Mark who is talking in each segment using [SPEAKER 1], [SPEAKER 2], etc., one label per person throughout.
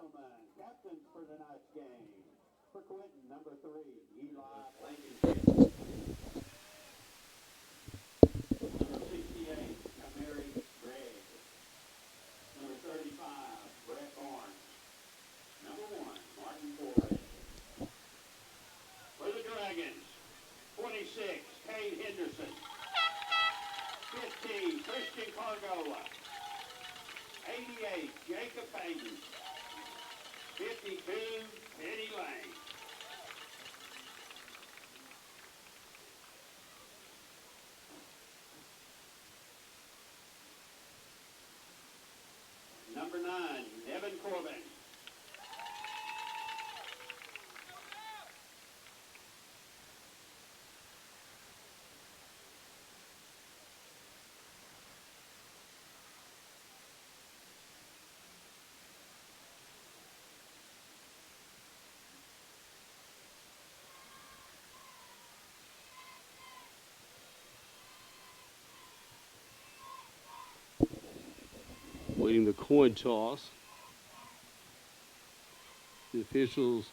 [SPEAKER 1] gentlemen, captains for tonight's game. For Quinton, number 3, Eli Blankenship. Number 68, Mary Gregg. Number 35, Brett Barnes. Number 1, Martin Ford. For the Dragons, 26, Kate Henderson. 15, Christian Cargola. 88, Jacob Payton. 52, Penny Lane. Number 9, Evan Corbin.
[SPEAKER 2] Waiting the coin toss. The officials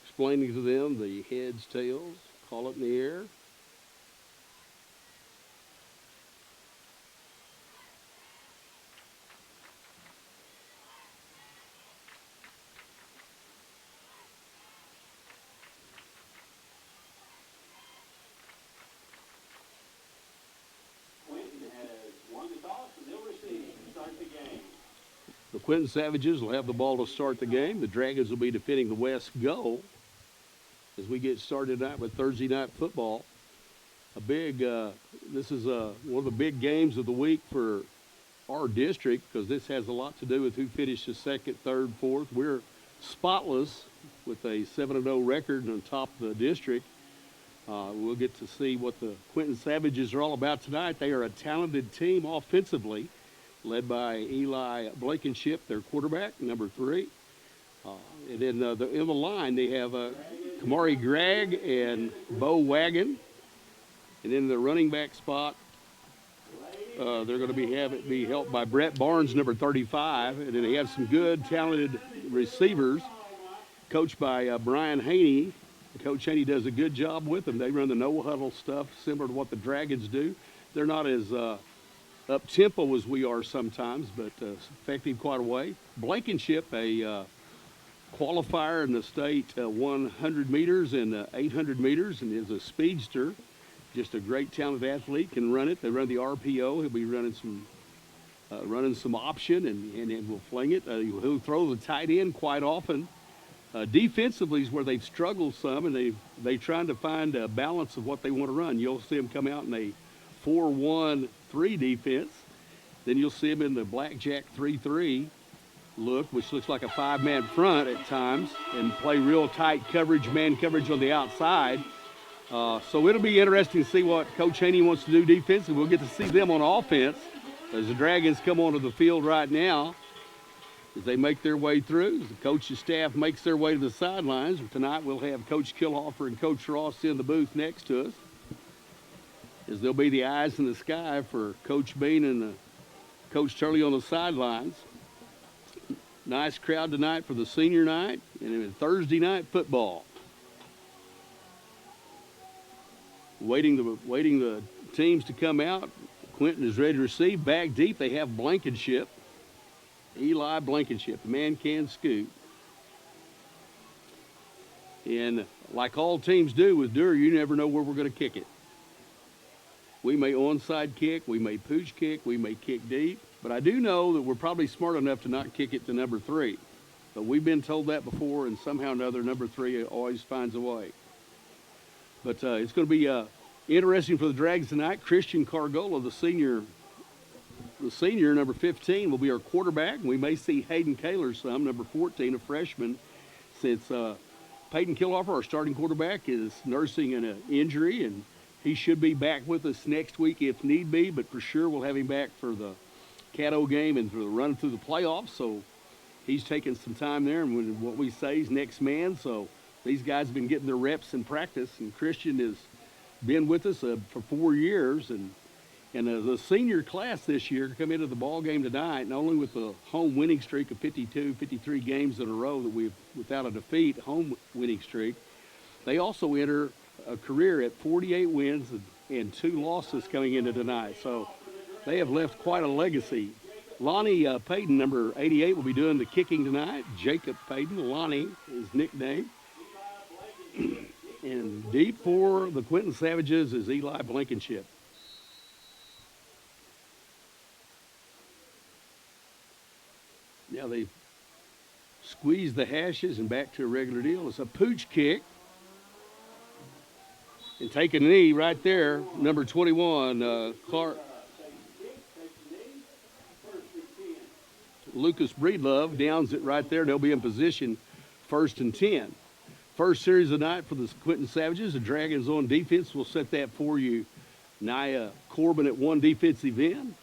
[SPEAKER 2] explaining to them the heads, tails, call it in the air. The Quinton Savages will have the ball to start the game. The Dragons will be defending the West goal as we get started tonight with Thursday night football. This is one of the big games of the week for our district because this has a lot to do with who finishes second, third, fourth. We're spotless with a 7-0 record on top of the district. We'll get to see what the Quinton Savages are all about tonight. They are a talented team offensively, led by Eli Blankenship, their quarterback, number 3. And then in the line, they have Kamari Gregg and Bo Wagon. And in the running back spot, they're going to be helped by Brett Barnes, number 35. And then they have some good, talented receivers, coached by Brian Haney. Coach Haney does a good job with them. They run the no-huddle stuff, similar to what the Dragons do. They're not as up-tempo as we are sometimes, but effective quite a way. Blankenship, a qualifier in the state 100 meters and 800 meters, and is a speedster. Just a great talented athlete, can run it. They run the RPO. He'll be running some option, and will fling it. He'll throw the tight end quite often. Defensively is where they've struggled some, and they're trying to find a balance of what they want to run. You'll see them come out in a 4-1-3 defense. Then you'll see them in the blackjack 3-3 look, which looks like a 5-man front at times, and play real tight coverage, man coverage on the outside. So it'll be interesting to see what Coach Haney wants to do defensively. We'll get to see them on offense as the Dragons come onto the field right now. As they make their way through, as the coach's staff makes their way to the sidelines. Tonight we'll have Coach Killhofer and Coach Ross in the booth next to us, as they'll be the eyes in the sky for Coach Bean and Coach Turley on the sidelines. Nice crowd tonight for the senior night and Thursday night football. Waiting the teams to come out. Quinton is ready to receive. Back deep, they have Blankenship. Eli Blankenship, the man can scoot. And like all teams do with Dewar, you never know where we're going to kick it. We may onside kick, we may pooch kick, we may kick deep. But I do know that we're probably smart enough to not kick it to number 3. But we've been told that before, and somehow or another, number 3 always finds a way. But it's going to be interesting for the Dragons tonight. Christian Cargola, the senior, number 15, will be our quarterback. We may see Hayden Kaler some, number 14, a freshman, since Peyton Killhofer, our starting quarterback, is nursing an injury, and he should be back with us next week if need be, but for sure we'll have him back for the Caddo game and for the run through the playoffs. So he's taking some time there, and what we say is next man. So these guys have been getting their reps in practice, and Christian has been with us for 4 years, and And the senior class this year come into the ball game tonight, not only with the home winning streak of 52, 53 games in a row that we've without a defeat, home winning streak, they also enter a career at 48 wins and 2 losses coming into tonight. So they have left quite a legacy. Lonnie Payton, number 88, will be doing the kicking tonight. Jacob Payton, Lonnie, his nickname. And deep for the Quinton Savages is Eli Blankenship. Now they squeeze the hashes and back to a regular deal. It's a pooch kick. And take a knee right there, number 21, Clark. Lucas Breedlove downs it right there. They'll be in position 1st and 10. First series of the night for the Quinton Savages. The Dragons on defense. We'll set that for you. Nia Corbin at 1 defensive end.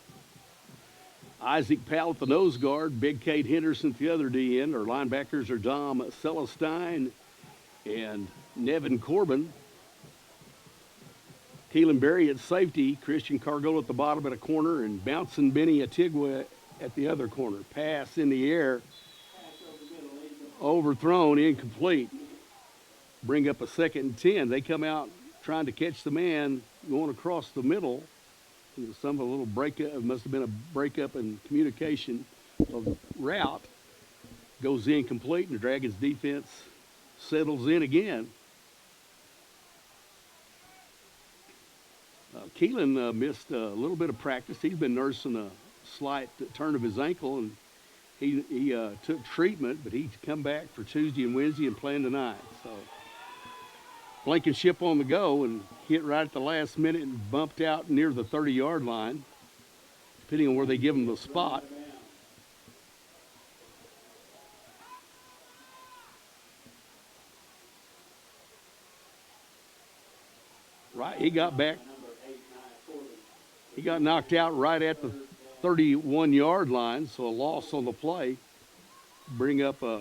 [SPEAKER 2] Isaac Powell at the nose guard. Big Kate Henderson at the other D end. Our linebackers are Dom Celestine and Nevin Corbin. Keelan Berry at safety. Christian Cargola at the bottom at a corner. And Bouncing Benny Atigua at the other corner. Pass in the air. Overthrown, incomplete. Bring up a 2nd and 10. They come out trying to catch the man going across the middle. It was a little breakup. It must have been a breakup in communication of the route. Goes incomplete, and the Dragons defense settles in again. Keelan missed a little bit of practice. He's been nursing a slight turn of his ankle, and he took treatment, but he's come back for Tuesday and Wednesday and playing tonight. So Blankenship on the go and hit right at the last minute and bumped out near the 30-yard line, depending on where they give him the spot. Right, he got back. He got knocked out right at the 31-yard line, so a loss on the play. Bring up a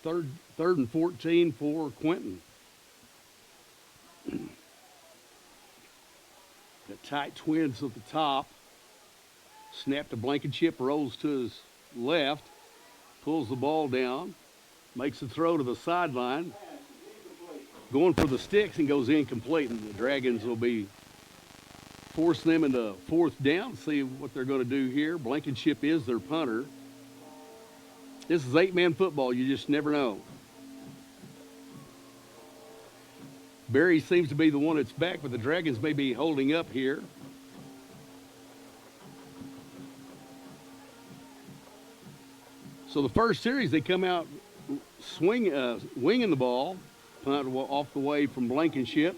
[SPEAKER 2] third and 14 for Quinton. The tight twins at the top. Snap to Blankenship, rolls to his left, pulls the ball down, makes the throw to the sideline, going for the sticks and goes incomplete. And the Dragons will be forcing them into 4th down, see what they're going to do here. Blankenship is their punter. This is 8-man football. You just never know. Barry seems to be the one that's back, but the Dragons may be holding up here. So the first series, they come out winging the ball, punt off the way from Blankenship.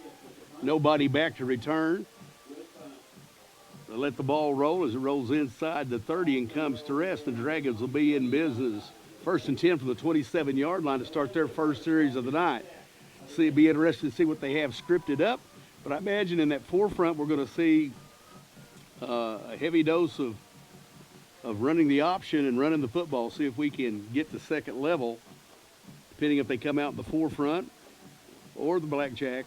[SPEAKER 2] Nobody back to return. They let the ball roll as it rolls inside the 30 and comes to rest. The Dragons will be in business. 1st and 10 from the 27-yard line to start their first series of the night. See, it'd be interesting to see what they have scripted up. But I imagine in that forefront we're going to see a heavy dose of running the option and running the football. See if we can get to second level, depending if they come out in the forefront or the blackjack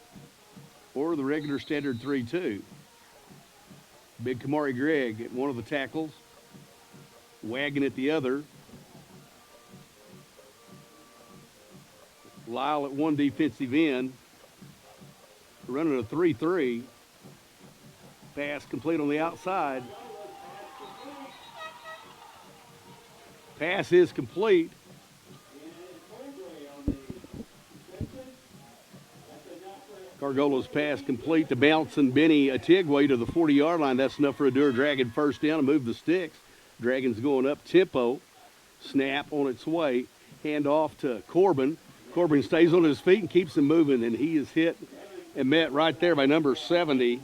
[SPEAKER 2] or the regular standard 3-2. Big Kamari Gregg at one of the tackles, Wagon at the other. Lyle at one defensive end, running a 3-3. Pass complete on the outside. Pass is complete. Cargola's pass complete to Bouncing Benny Atigua to the 40-yard line. That's enough for a Dewar Dragon first down and move the sticks. Dragons going up tempo. Snap on its way. Hand off to Corbin. Corbin stays on his feet and keeps him moving, and he is hit and met right there by number 70.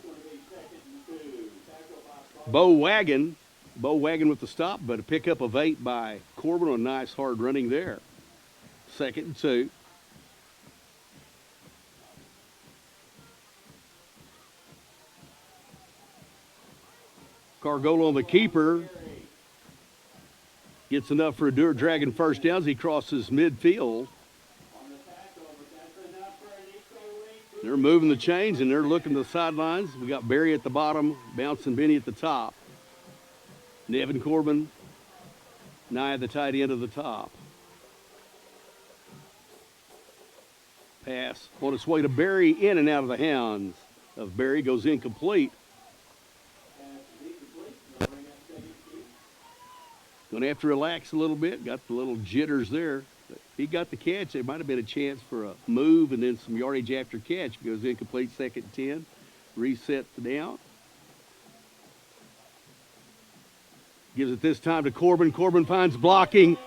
[SPEAKER 2] Bo Wagon with the stop, but a pickup of 8 by Corbin on nice hard running there. 2nd and 2. Cargola on the keeper. Gets enough for a Dewar Dragon first down as he crosses midfield. They're moving the chains, and they're looking to the sidelines. We got Barry at the bottom, bouncing Benny at the top. Nevin Corbin, Nye at the tight end of the top. Pass on its way to Barry, in and out of the hands of Barry, goes incomplete. Going to have to relax a little bit. Got the little jitters there. He got the catch. There might have been a chance for a move and then some yardage after catch. Goes incomplete, 2nd and 10. Reset the down. Gives it this time to Corbin. Corbin finds blocking.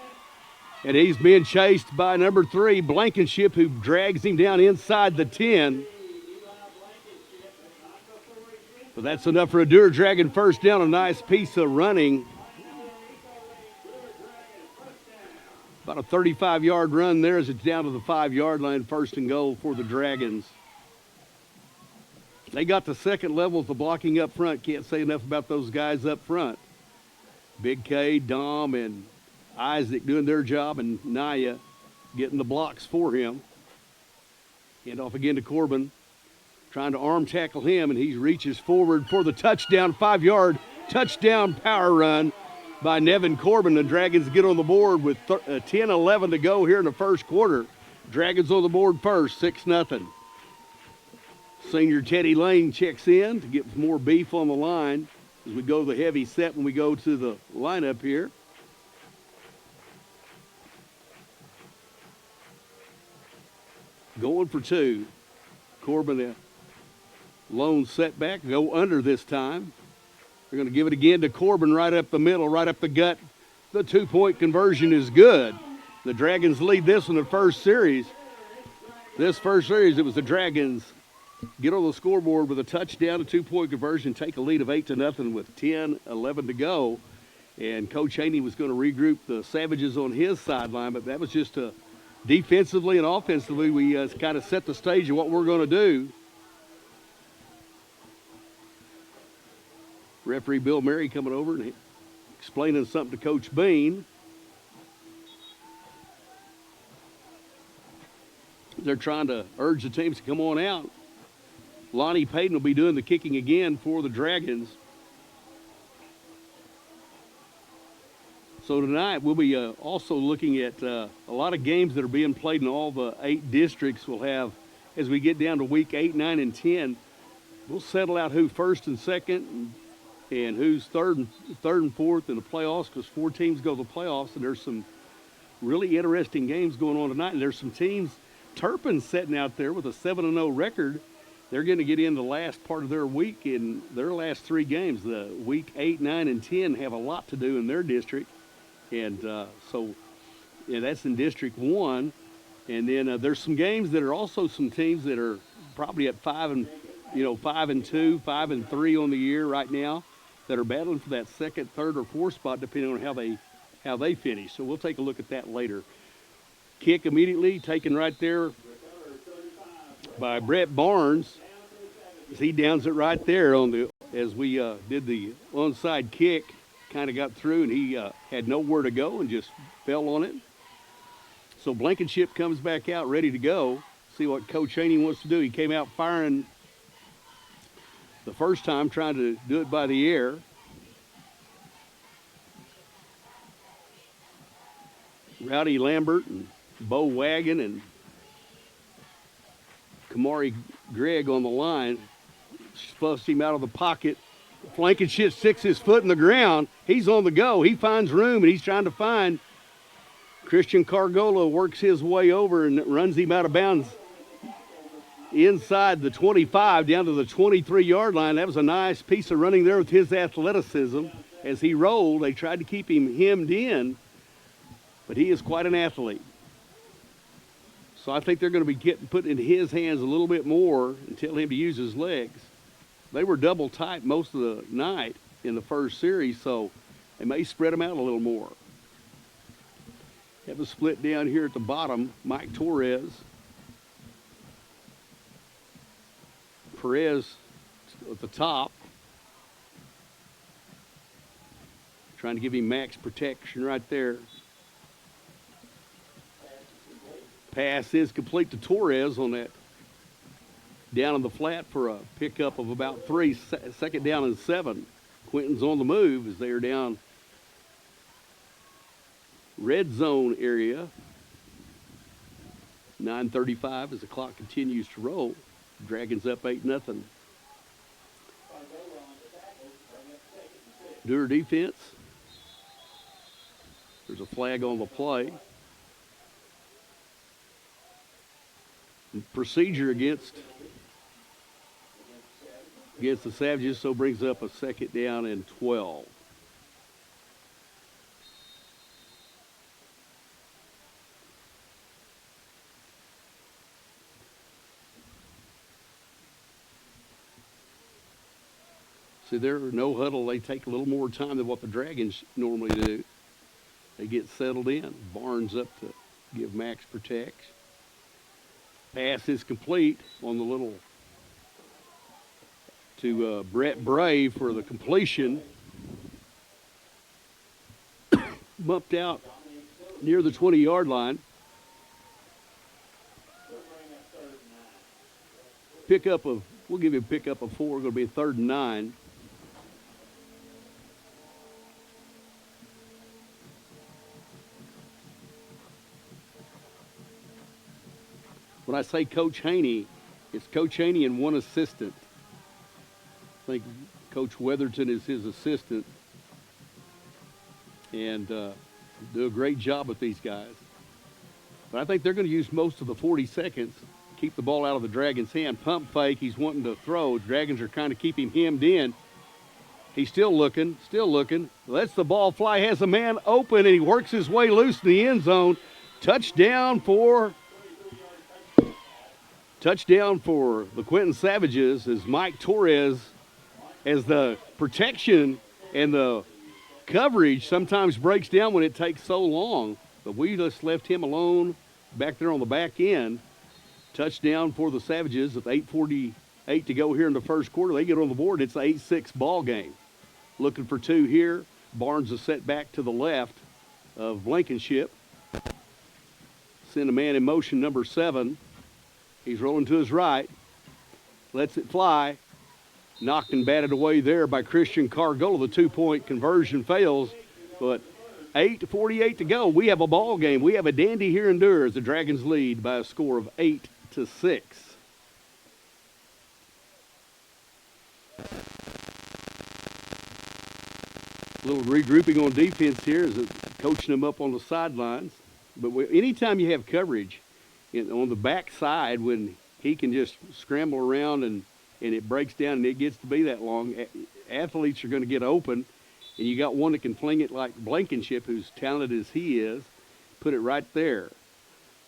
[SPEAKER 2] And he's being chased by number 3, Blankenship, who drags him down inside the 10. But that's enough for a Dewar Dragon first down. A nice piece of running. About a 35-yard run there as it's down to the 5-yard line, 1st and goal for the Dragons. They got the second level of the blocking up front. Can't say enough about those guys up front. Big K, Dom, and Isaac doing their job, and Naya getting the blocks for him. Hand off again to Corbin, trying to arm tackle him, and he reaches forward for the touchdown, 5-yard touchdown power run by Nevin Corbin. The Dragons get on the board with 10-11 to go here in the first quarter. Dragons on the board first, 6-0. Senior Teddy Lane checks in to get more beef on the line as we go to the heavy set when we go to the lineup here. Going for 2. Corbin, a lone setback, go under this time. They're going to give it again to Corbin right up the middle, right up the gut. The 2-point conversion is good. The Dragons lead this in the first series. This first series, it was the Dragons get on the scoreboard with a touchdown, a 2-point conversion, take a lead of 8-0 with 10-11 to go. And Coach Haney was going to regroup the Savages on his sideline, but that was just a defensively and offensively, we kind of set the stage of what we're going to do. Referee Bill Murray coming over and explaining something to Coach Bean. They're trying to urge the teams to come on out. Lonnie Payton will be doing the kicking again for the Dragons. So tonight we'll be also looking at a lot of games that are being played in all the 8 districts. We'll have, as we get down to week 8, 9, and 10, we'll settle out who first and second and who's third and fourth in the playoffs, because 4 teams go to the playoffs, and there's some really interesting games going on tonight. And there's some teams, Turpin's sitting out there with a 7-0 record. They're going to get in the last part of their week in their last 3 games. The week 8, 9, and 10 have a lot to do in their district. And so that's in District 1. And then there's some games that are also some teams that are probably at 5-2, 5-3 on the year right now, that are battling for that 2nd, 3rd, or 4th spot, depending on how they finish. So we'll take a look at that later. Kick immediately taken right there by Brett Barnes. He downs it right there as we did the onside kick. Kind of got through, and he had nowhere to go and just fell on it. So Blankenship comes back out ready to go. See what Coach Haney wants to do. He came out firing the first time, trying to do it by the air. Rowdy Lambert and Bo Wagon and Kamari Gregg on the line. Fluffs him out of the pocket. Blankenship sticks his foot in the ground. He's on the go. He finds room, and he's trying to find Christian Cargola. Works his way over and runs him out of bounds inside the 25 down to the 23-yard line. That was a nice piece of running there with his athleticism. As he rolled, they tried to keep him hemmed in, but he is quite an athlete. So I think they're going to be put in his hands a little bit more and tell him to use his legs. They were double tight most of the night in the first series, so they may spread them out a little more. Have a split down here at the bottom. Mike Torres. Perez at the top. Trying to give him max protection right there. Pass is complete to Torres on that down in the flat for a pickup of about 3, second down and 7. Quinton's on the move as they are down red zone area. 9:35 as the clock continues to roll. Dragons up 8-0. Dewar defense. There's a flag on the play. Procedure against the Savages, so brings up a second down and 12. See, there are no huddle. They take a little more time than what the Dragons normally do. They get settled in. Barnes up to give max protect. Pass is complete on the little to Brett Bray for the completion. Bumped out near the 20-yard line. We'll give you a pickup of 4. Going to be a 3rd and 9. When I say Coach Haney, it's Coach Haney and one assistant. I think Coach Weatherton is his assistant. And do a great job with these guys. But I think they're going to use most of the 40 seconds, keep the ball out of the Dragons' hand. Pump fake, he's wanting to throw. Dragons are trying to keep him hemmed in. He's still looking. Lets the ball fly, has a man open, and he works his way loose in the end zone. Touchdown for the Quinton Savages as Mike Torres, as the protection and the coverage sometimes breaks down when it takes so long. But we just left him alone back there on the back end. Touchdown for the Savages with 8:48 to go here in the first quarter. They get on the board. It's an 8-6 ball game. Looking for 2 here. Barnes is set back to the left of Blankenship. Send a man in motion, number 7. He's rolling to his right. Lets it fly. Knocked and batted away there by Christian Cargola. The 2-point conversion fails. But 8:48 to go. We have a ball game. We have a dandy here in Dewar as the Dragons lead by a score of 8-6. A little regrouping on defense here as coaching them up on the sidelines. But anytime you have coverage on the back side, when he can just scramble around and it breaks down and it gets to be that long, athletes are going to get open. And you got one that can fling it like Blankenship, who's talented as he is, put it right there.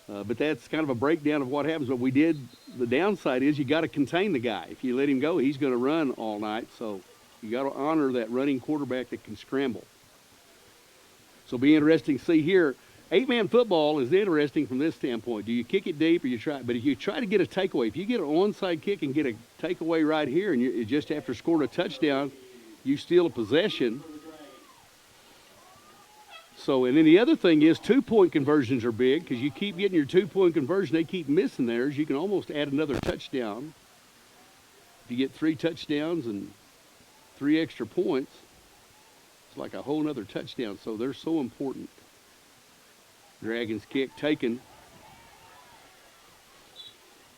[SPEAKER 2] But that's kind of a breakdown of what happens. What we did, the downside is you got to contain the guy. If you let him go, he's going to run all night. So you got to honor that running quarterback that can scramble. So it'll be interesting to see here. 8-man football is interesting from this standpoint. Do you kick it deep or you try? But if you try to get a takeaway, if you get an onside kick and get a takeaway right here, and you just after scoring a touchdown, you steal a possession. So, and then the other thing is 2-point conversions are big because you keep getting your 2-point conversion. They keep missing theirs. You can almost add another touchdown. If you get 3 touchdowns and 3 extra points, it's like a whole nother touchdown. So they're so important. Dragons kick taken.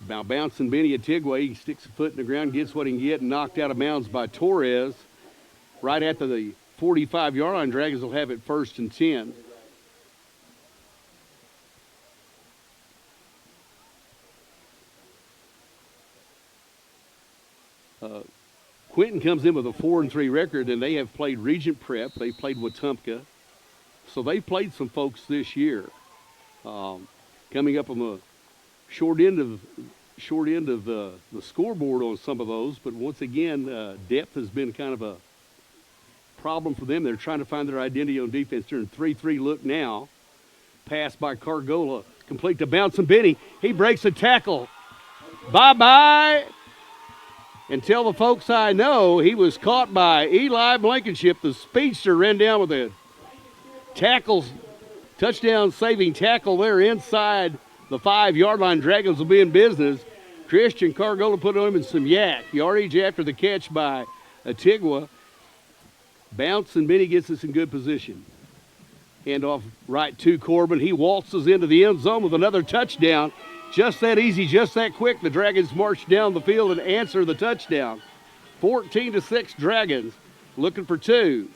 [SPEAKER 2] Now bouncing Benny Atigwe. He sticks a foot in the ground, gets what he can get, and knocked out of bounds by Torres. Right after the 45-yard line, Dragons will have it 1st and 10. Quinton comes in with a 4-3 record, and they have played Regent Prep. They played Wetumpka. So they played some folks this year. Coming up on the short end of the scoreboard on some of those, but once again, depth has been kind of a problem for them. They're trying to find their identity on defense. They're in 3-3 look now. Pass by Cargola, complete to Bouncing Benny. He breaks a tackle. Bye-bye. And tell the folks I know, he was caught by Eli Blankenship. The speedster ran down with a touchdown saving tackle there inside the 5-yard line. Dragons will be in business. Christian Cargola put on him in some yak. Yardage after the catch by Antigua. Bounce, and Benny gets us in good position. Hand off right to Corbin. He waltzes into the end zone with another touchdown. Just that easy, just that quick. The Dragons march down the field and answer the touchdown. 14-6 Dragons, looking for two.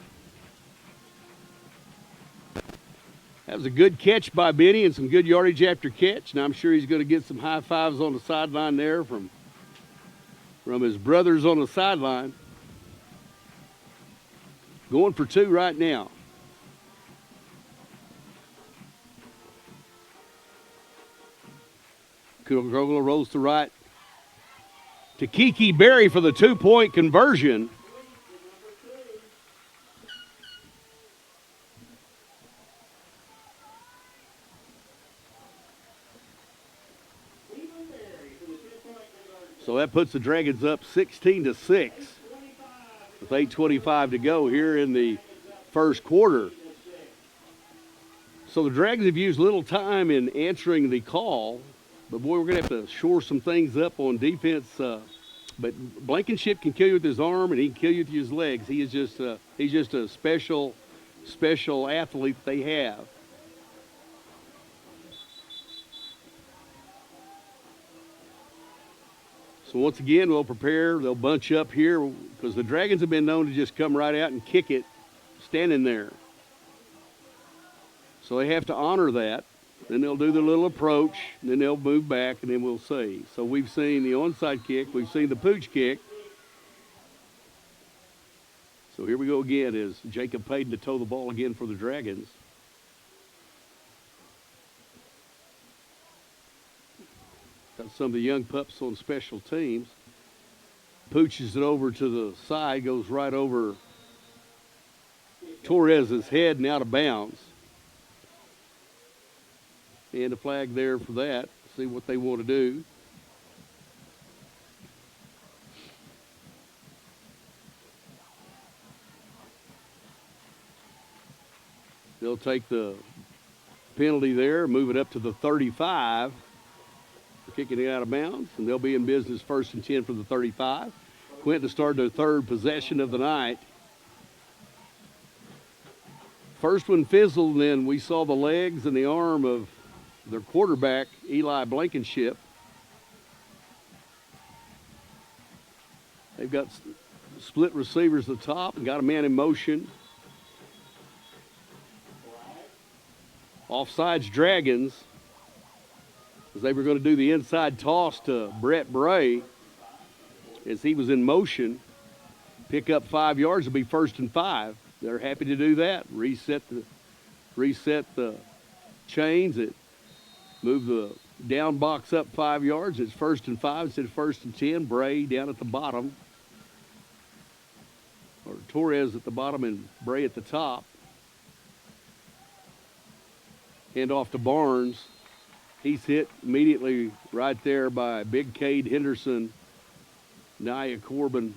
[SPEAKER 2] That was a good catch by Benny and some good yardage after catch. And I'm sure he's going to get some high fives on the sideline there from his brothers on the sideline. Going for two right now. Grogler rolls to right to Kiki Berry for the 2-point conversion. So that puts the Dragons up 16-6 with 8:25 to go here in the first quarter. So the Dragons have used little time in answering the call. But, boy, we're going to have to shore some things up on defense. But Blankenship can kill you with his arm, and he can kill you with his legs. He's just a special athlete they have. So, once again, we'll prepare. They'll bunch up here because the Dragons have been known to just come right out and kick it standing there. So they have to honor that. Then they'll do their little approach, and then they'll move back, and then we'll see. So we've seen the onside kick. We've seen the pooch kick. So here we go again as Jacob Payton to tow the ball again for the Dragons. Got some of the young pups on special teams. Pooches it over to the side, goes right over Torres's head and out of bounds. And a flag there for that. See what they want to do. They'll take the penalty there, move it up to the 35. For kicking it out of bounds, and they'll be in business 1st and 10 for the 35. Quinton started their third possession of the night. First one fizzled, and then we saw the legs and the arm of their quarterback, Eli Blankenship. They've got split receivers at the top and got a man in motion. Offsides Dragons, as they were going to do the inside toss to Brett Bray as he was in motion. Pick up 5 yards, it'll be 1st and 5. They're happy to do that. Reset the chains. Move the down box up 5 yards. It's 1st and 5 instead of 1st and 10. Bray down at the bottom. Or Torres at the bottom and Bray at the top. Hand off to Barnes. He's hit immediately right there by Big Cade Henderson, Nia Corbin.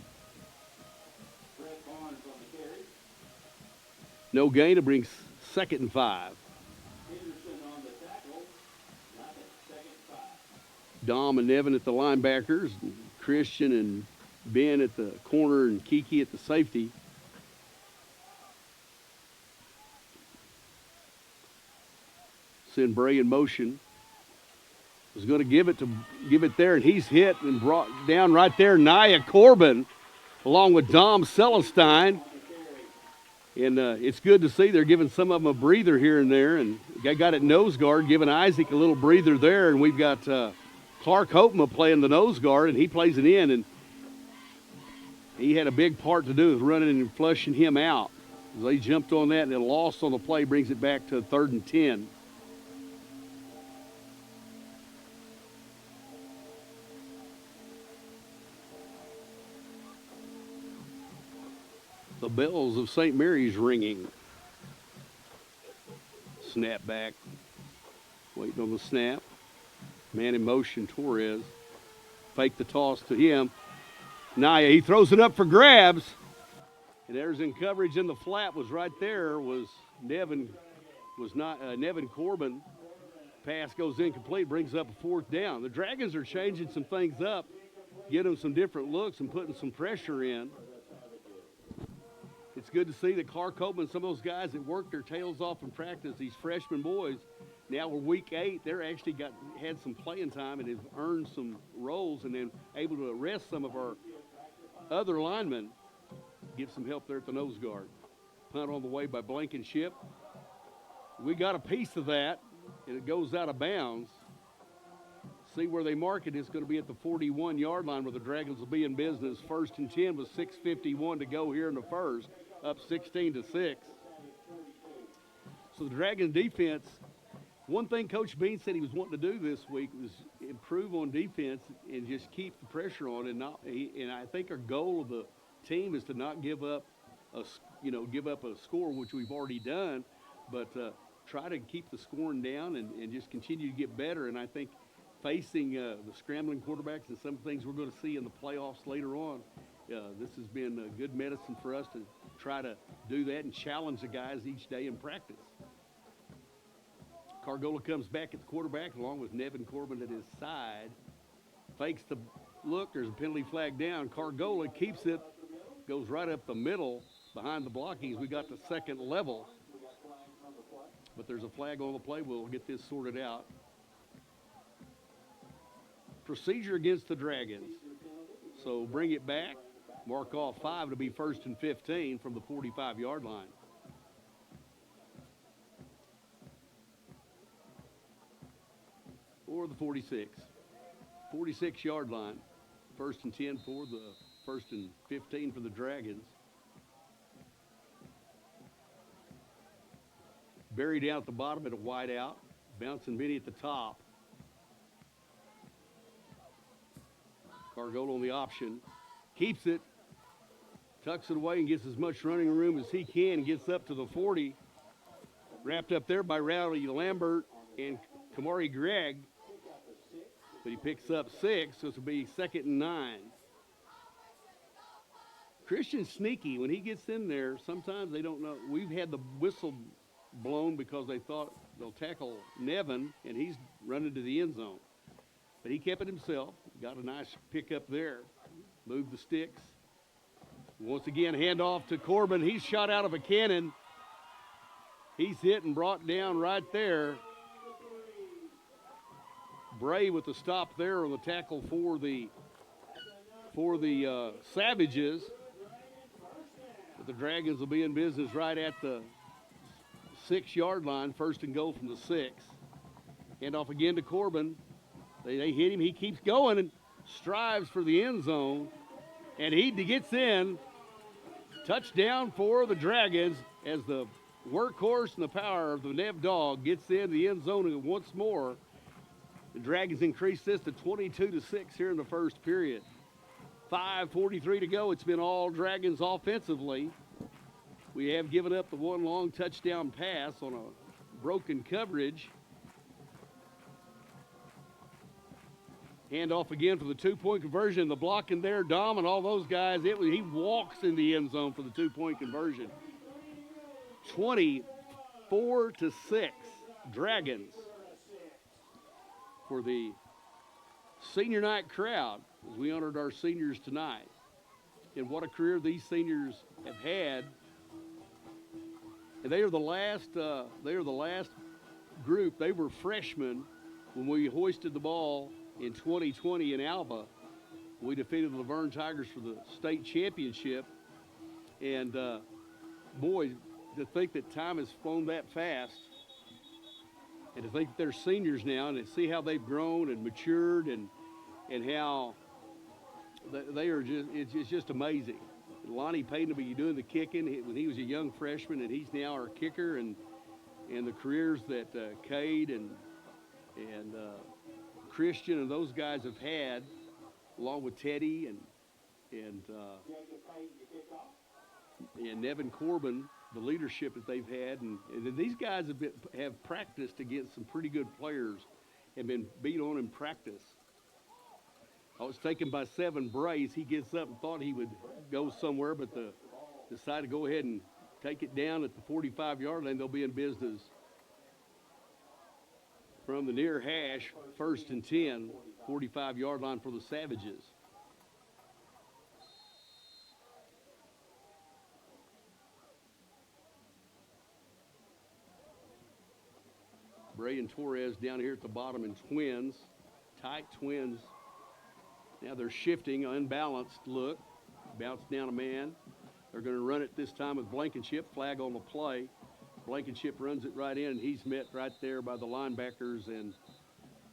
[SPEAKER 2] No gain to bring 2nd and 5. Dom and Nevin at the linebackers, and Christian and Ben at the corner, and Kiki at the safety. Send Bray in motion. Was going to give it there, and he's hit and brought down right there. Nia Corbin, along with Dom Celestine. And it's good to see they're giving some of them a breather here and there. And they got it nose guard, giving Isaac a little breather there. And we've got Clark Hopema playing the nose guard, and he plays it in. And he had a big part to do with running and flushing him out. They jumped on that, and a loss on the play brings it back to 3rd and 10. The bells of St. Mary's ringing. Snap back. Waiting on the snap. Man in motion, Torres. Fake the toss to him. Nia, he throws it up for grabs. And there's in coverage in the flat was right there was Nevin Corbin. Pass goes incomplete, brings up a 4th down. The Dragons are changing some things up, getting them some different looks and putting some pressure in. It's good to see that Clark Coleman, some of those guys that worked their tails off in practice, these freshman boys, now we're week 8, they're actually had some playing time and have earned some roles and then able to arrest some of our other linemen, give some help there at the nose guard. Punt on the way by Blankenship. We got a piece of that, and it goes out of bounds. See where they mark it. It's going to be at the 41-yard line where the Dragons will be in business. 1st and 10 with 6:51 to go here in the first, up 16-6. So the Dragon defense, one thing Coach Bean said he was wanting to do this week was improve on defense and just keep the pressure on. And I think our goal of the team is to not give up a score, which we've already done, but try to keep the scoring down and just continue to get better. And I think facing the scrambling quarterbacks and some things we're going to see in the playoffs later on, this has been a good medicine for us to try to do that and challenge the guys each day in practice. Cargola comes back at the quarterback along with Nevin Corbin at his side. Fakes the look. There's a penalty flag down. Cargola keeps it, goes right up the middle behind the blockings. We got the second level. But there's a flag on the play. We'll get this sorted out. Procedure against the Dragons. So bring it back. Mark off 5 to be 1st and 15 from the 45-yard line. Or the 46. 46-yard line. 1st and 10 for the 1st and 15 for the Dragons. Buried out at the bottom at a wide out. Bouncing Vinny at the top. Cargola on the option. Keeps it. Tucks it away and gets as much running room as he can. Gets up to the 40. Wrapped up there by Rowdy Lambert and Kamari Gregg. But he picks up 6, so this will be 2nd and 9. Christian's sneaky. When he gets in there, sometimes they don't know. We've had the whistle blown because they thought they'll tackle Nevin, and he's running to the end zone. But he kept it himself. Got a nice pick up there. Moved the sticks. Once again, handoff to Corbin. He's shot out of a cannon. He's hit and brought down right there. Bray with the stop there on the tackle for the Savages. But the Dragons will be in business right at the 6-yard line. 1st and goal from the 6. Handoff again to Corbin. They hit him. He keeps going and strives for the end zone. And he gets in. Touchdown for the Dragons as the workhorse and the power of the Nev Dog gets in the end zone and once more. The Dragons increase this to 22-6 here in the first period. 5:43 to go. It's been all Dragons offensively. We have given up the one long touchdown pass on a broken coverage. Handoff again for the 2-point conversion. The blocking there, Dom and all those guys. He walks in the end zone for the 2-point conversion. 24-6 Dragons for the senior night crowd as we honored our seniors tonight. And what a career these seniors have had. And they are the last group. They were freshmen when we hoisted the ball in 2020 in Alba. We defeated the Laverne Tigers for the state championship. And boy, to think that time has flown that fast, and to think that they're seniors now and to see how they've grown and matured and how they are it's just amazing. Lonnie Payton will be doing the kicking when he was a young freshman, and he's now our kicker, and the careers that Cade and Christian and those guys have had, along with Teddy and Nevin Corbin, the leadership that they've had, and these guys have practiced against some pretty good players and been beat on in practice. I was taken by 7 Brace. He gets up and thought he would go somewhere, but decided to go ahead and take it down at the 45-yard line. They'll be in business from the near hash, 1st and 10, 45-yard line for the Savages. Bray and Torres down here at the bottom in twins, tight twins. Now they're shifting, unbalanced look, bounce down a man. They're going to run it this time with Blankenship, flag on the play. Blankenship runs it right in, and he's met right there by the linebackers and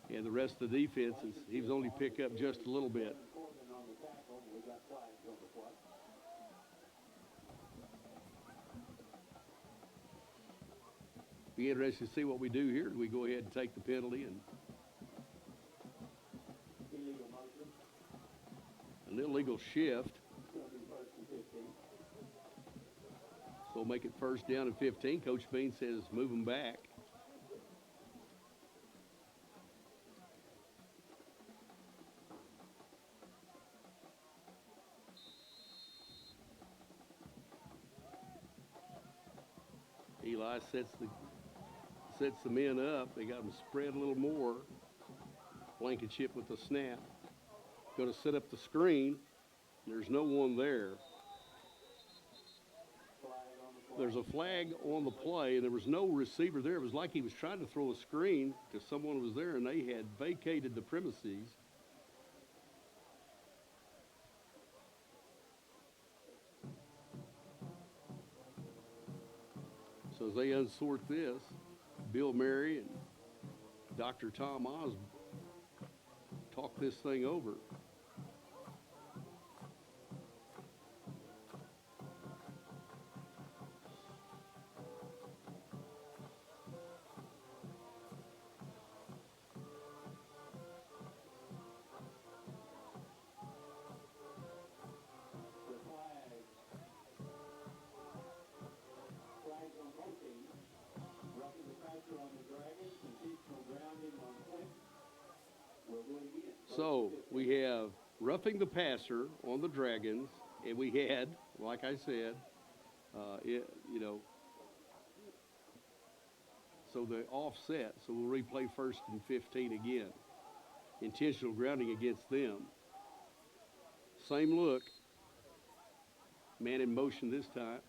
[SPEAKER 2] the rest of the defenses. He was only pick up just a little bit. Be interested to see what we do here. Do we go ahead and take the penalty and an illegal shift? So we'll make it 1st down and 15. Coach Bean says move them back. Eli sets the men up. They got them spread a little more. Blankenship with the snap. Going to set up the screen. There's no one there. There's a flag on the play, and there was no receiver there. It was like he was trying to throw a screen because someone was there, and they had vacated the premises. So as they unsort this, Bill Mary and Dr. Tom Oz talk this thing over. So we have roughing the passer on the Dragons, and we had, like I said, so the offset. So we'll replay 1st and 15 again. Intentional grounding against them. Same look. Man in motion this time.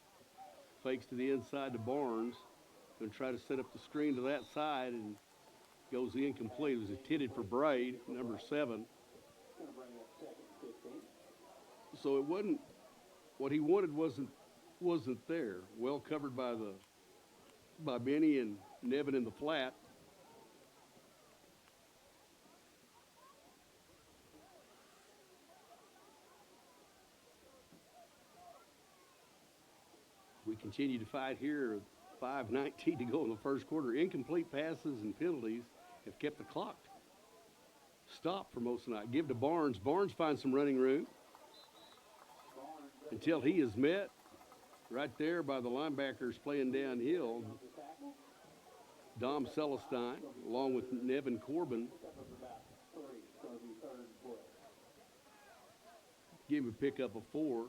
[SPEAKER 2] Fakes to the inside to Barnes. Going to try to set up the screen to that side and goes incomplete. It was intended for Braid, number 7. So it wasn't what he wanted. Wasn't there. Well covered by Benny and Nevin in the flat. We continue to fight here. 5:19 to go in the first quarter. Incomplete passes and penalties have kept the clock stopped for most of the night. Give to Barnes. Barnes finds some running room until he is met right there by the linebackers playing downhill. Dom Celestine along with Nevin Corbin. Give him a pickup of 4.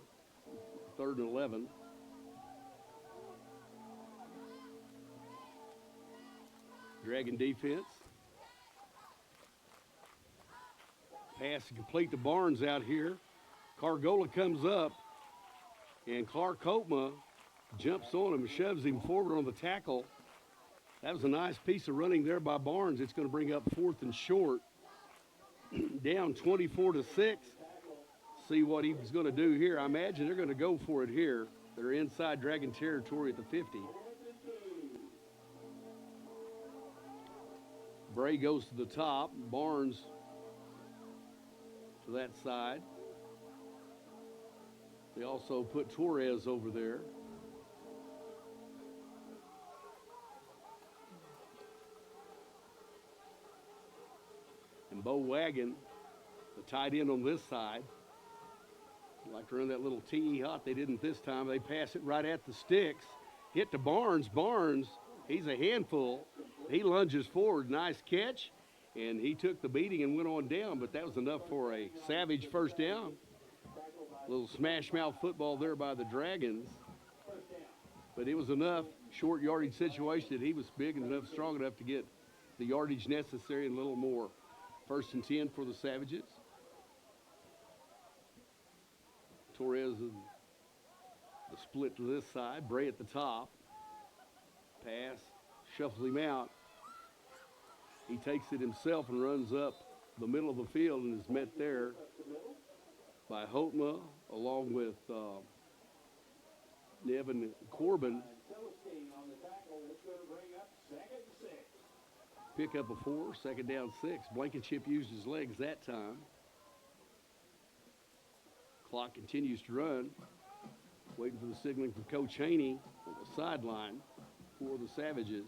[SPEAKER 2] 3rd and 11. Dragon defense. Pass complete to Barnes out here. Cargola comes up, and Clark Hopma jumps on him, shoves him forward on the tackle. That was a nice piece of running there by Barnes. It's going to bring up 4th and short. Down 24-6. See what he's going to do here. I imagine they're going to go for it here. They're inside Dragon territory at the 50. Bray goes to the top. Barnes to that side. They also put Torres over there. And Bo Wagon, the tight end on this side. Like to run that little tee hot. They didn't this time. They pass it right at the sticks. Hit to Barnes. Barnes, he's a handful. He lunges forward. Nice catch. And he took the beating and went on down, but that was enough for a savage first down. Little smash mouth football there by the Dragons. But it was enough short yardage situation that he was big enough, strong enough to get the yardage necessary and a little more. 1st and 10 for the Savages. Torres and the split to this side. Bray at the top. Pass, shuffles him out. He takes it himself and runs up the middle of the field and is met there by Hotma along with Nevin Corbin. Pick up a 4, 2nd down 6. Blankenship used his legs that time. Clock continues to run. Waiting for the signaling from Coach Haney on the sideline for the Savages.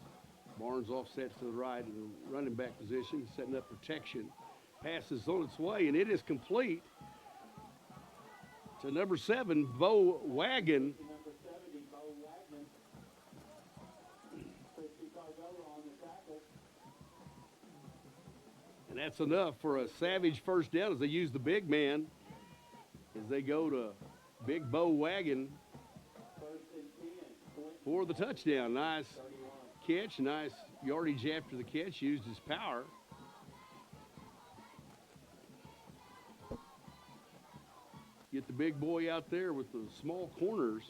[SPEAKER 2] Barnes offsets to the right in the running back position, setting up protection. Pass is on its way, and it is complete to number 7, Bo Wagon. And that's enough for a Savage 1st down as they use the big man as they go to Big Bo Wagon for the touchdown. Nice catch, nice yardage after the catch, used his power. Get the big boy out there with the small corners.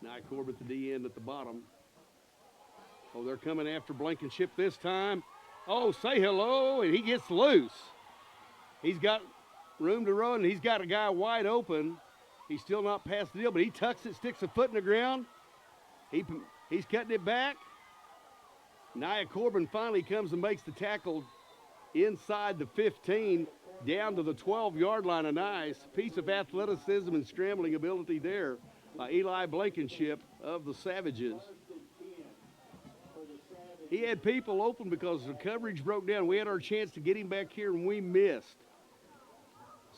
[SPEAKER 2] Nye Corbett, the D end at the bottom. Oh, they're coming after Blankenship this time. Oh, say hello, and he gets loose. He's got room to run, and he's got a guy wide open. He's still not past the deal, but he tucks it, sticks a foot in the ground. He's cutting it back. Nia Corbin finally comes and makes the tackle inside the 15, down to the 12-yard line. A nice piece of athleticism and scrambling ability there by Eli Blankenship of the Savages. He had people open because the coverage broke down. We had our chance to get him back here, and we missed.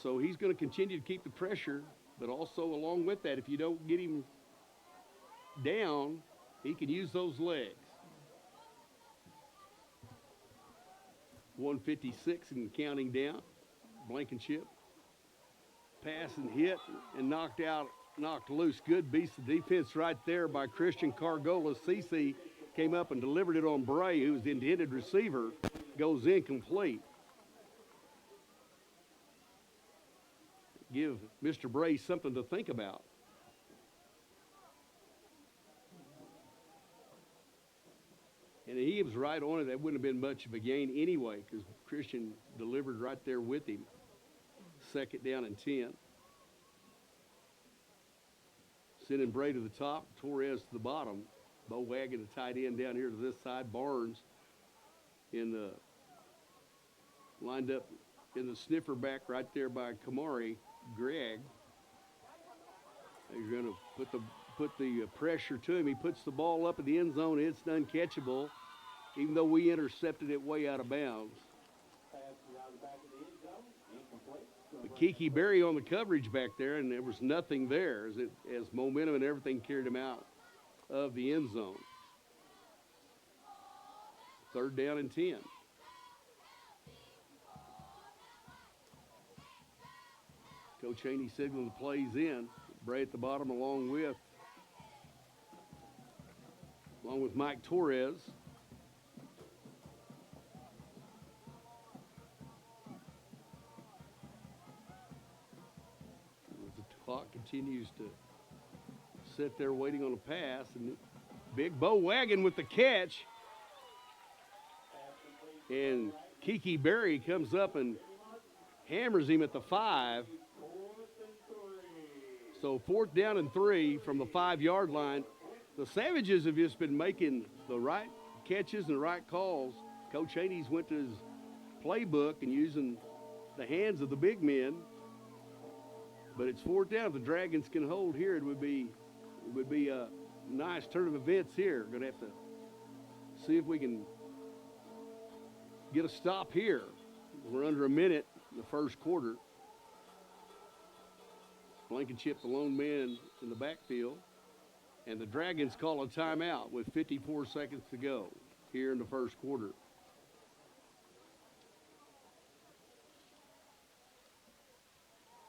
[SPEAKER 2] So he's going to continue to keep the pressure, but also along with that, if you don't get him down, he can use those legs. 156 and counting down. Blankenship. Pass and hit and knocked loose. Good piece of defense right there by Christian Cargola. CC came up and delivered it on Bray, who was the intended receiver. Goes incomplete. Give Mr. Bray something to think about. And he was right on it. That wouldn't have been much of a gain anyway because Christian delivered right there with him. 2nd down and 10. Sending Bray to the top, Torres to the bottom. Bo Wagon, a tight end down here to this side. Barnes lined up in the sniffer back right there by Kamari Gregg. He's going to put the pressure to him. He puts the ball up in the end zone. It's uncatchable, even though we intercepted it way out of bounds. But Kiki Berry on the coverage back there, and there was nothing there as momentum and everything carried him out of the end zone. 3rd down and 10. Coach Haney signaling the plays in. Bray at the bottom along with Mike Torres. As the clock continues to sit there waiting on a pass, and Big Bo Wagon with the catch. And Kiki Berry comes up and hammers him at the 5. So 4th down and 3 from the 5-yard line. The Savages have just been making the right catches and the right calls. Coach Haney's went to his playbook and using the hands of the big men. But it's 4th down. If the Dragons can hold here, it would be a nice turn of events here. Going to have to see if we can get a stop here. We're under a minute in the 1st quarter. Blankenship, the lone man in the backfield. And the Dragons call a timeout with 54 seconds to go here in the 1st quarter.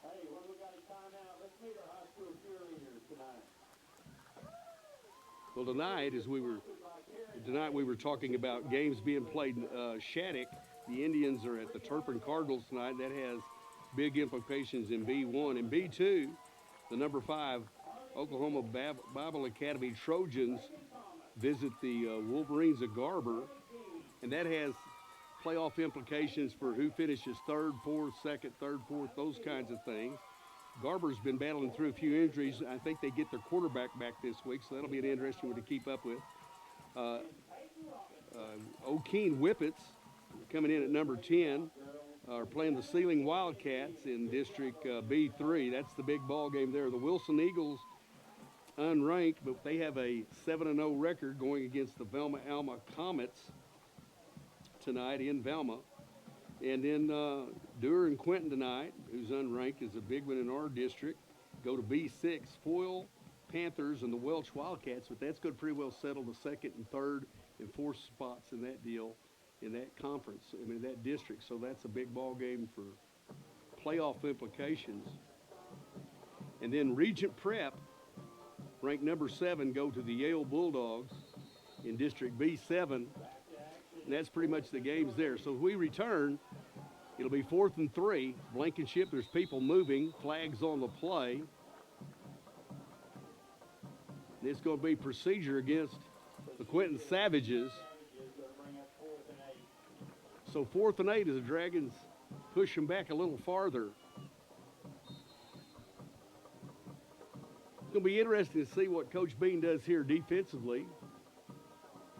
[SPEAKER 1] Hey, when we got a timeout, let's meet our high school cheerleaders tonight.
[SPEAKER 2] Well, tonight we were talking about games being played in Shattuck. The Indians are at the Turpin Cardinals tonight. That has big implications in B1. In B2, the number 5 Oklahoma Bible Academy Trojans visit the Wolverines of Garber, and that has playoff implications for who finishes third, fourth, second, third, fourth, those kinds of things. Garber's been battling through a few injuries. I think they get their quarterback back this week, so that'll be an interesting one to keep up with. O'Keene Whippets, coming in at number 10, are playing the Sealing Wildcats in District B3. That's the big ball game there. The Wilson Eagles, unranked, but they have a 7-0 record going against the Velma-Alma Comets tonight in Velma. And then Dewar and Quinton tonight, who's unranked, is a big one in our district. Go to B6, Foyle Panthers and the Welch Wildcats, but that's going to pretty well settle the second and third and fourth spots in that deal, in that conference, that district. So that's a big ball game for playoff implications. And then Regent Prep, ranked number 7, go to the Yale Bulldogs in District B7. And that's pretty much the games there. So if we return, it'll be 4th and 3. Blankenship, there's people moving, flags on the play. And it's going to be procedure against the Quinton Savages. So 4th and 8 as the Dragons push them back a little farther. It's going to be interesting to see what Coach Bean does here defensively.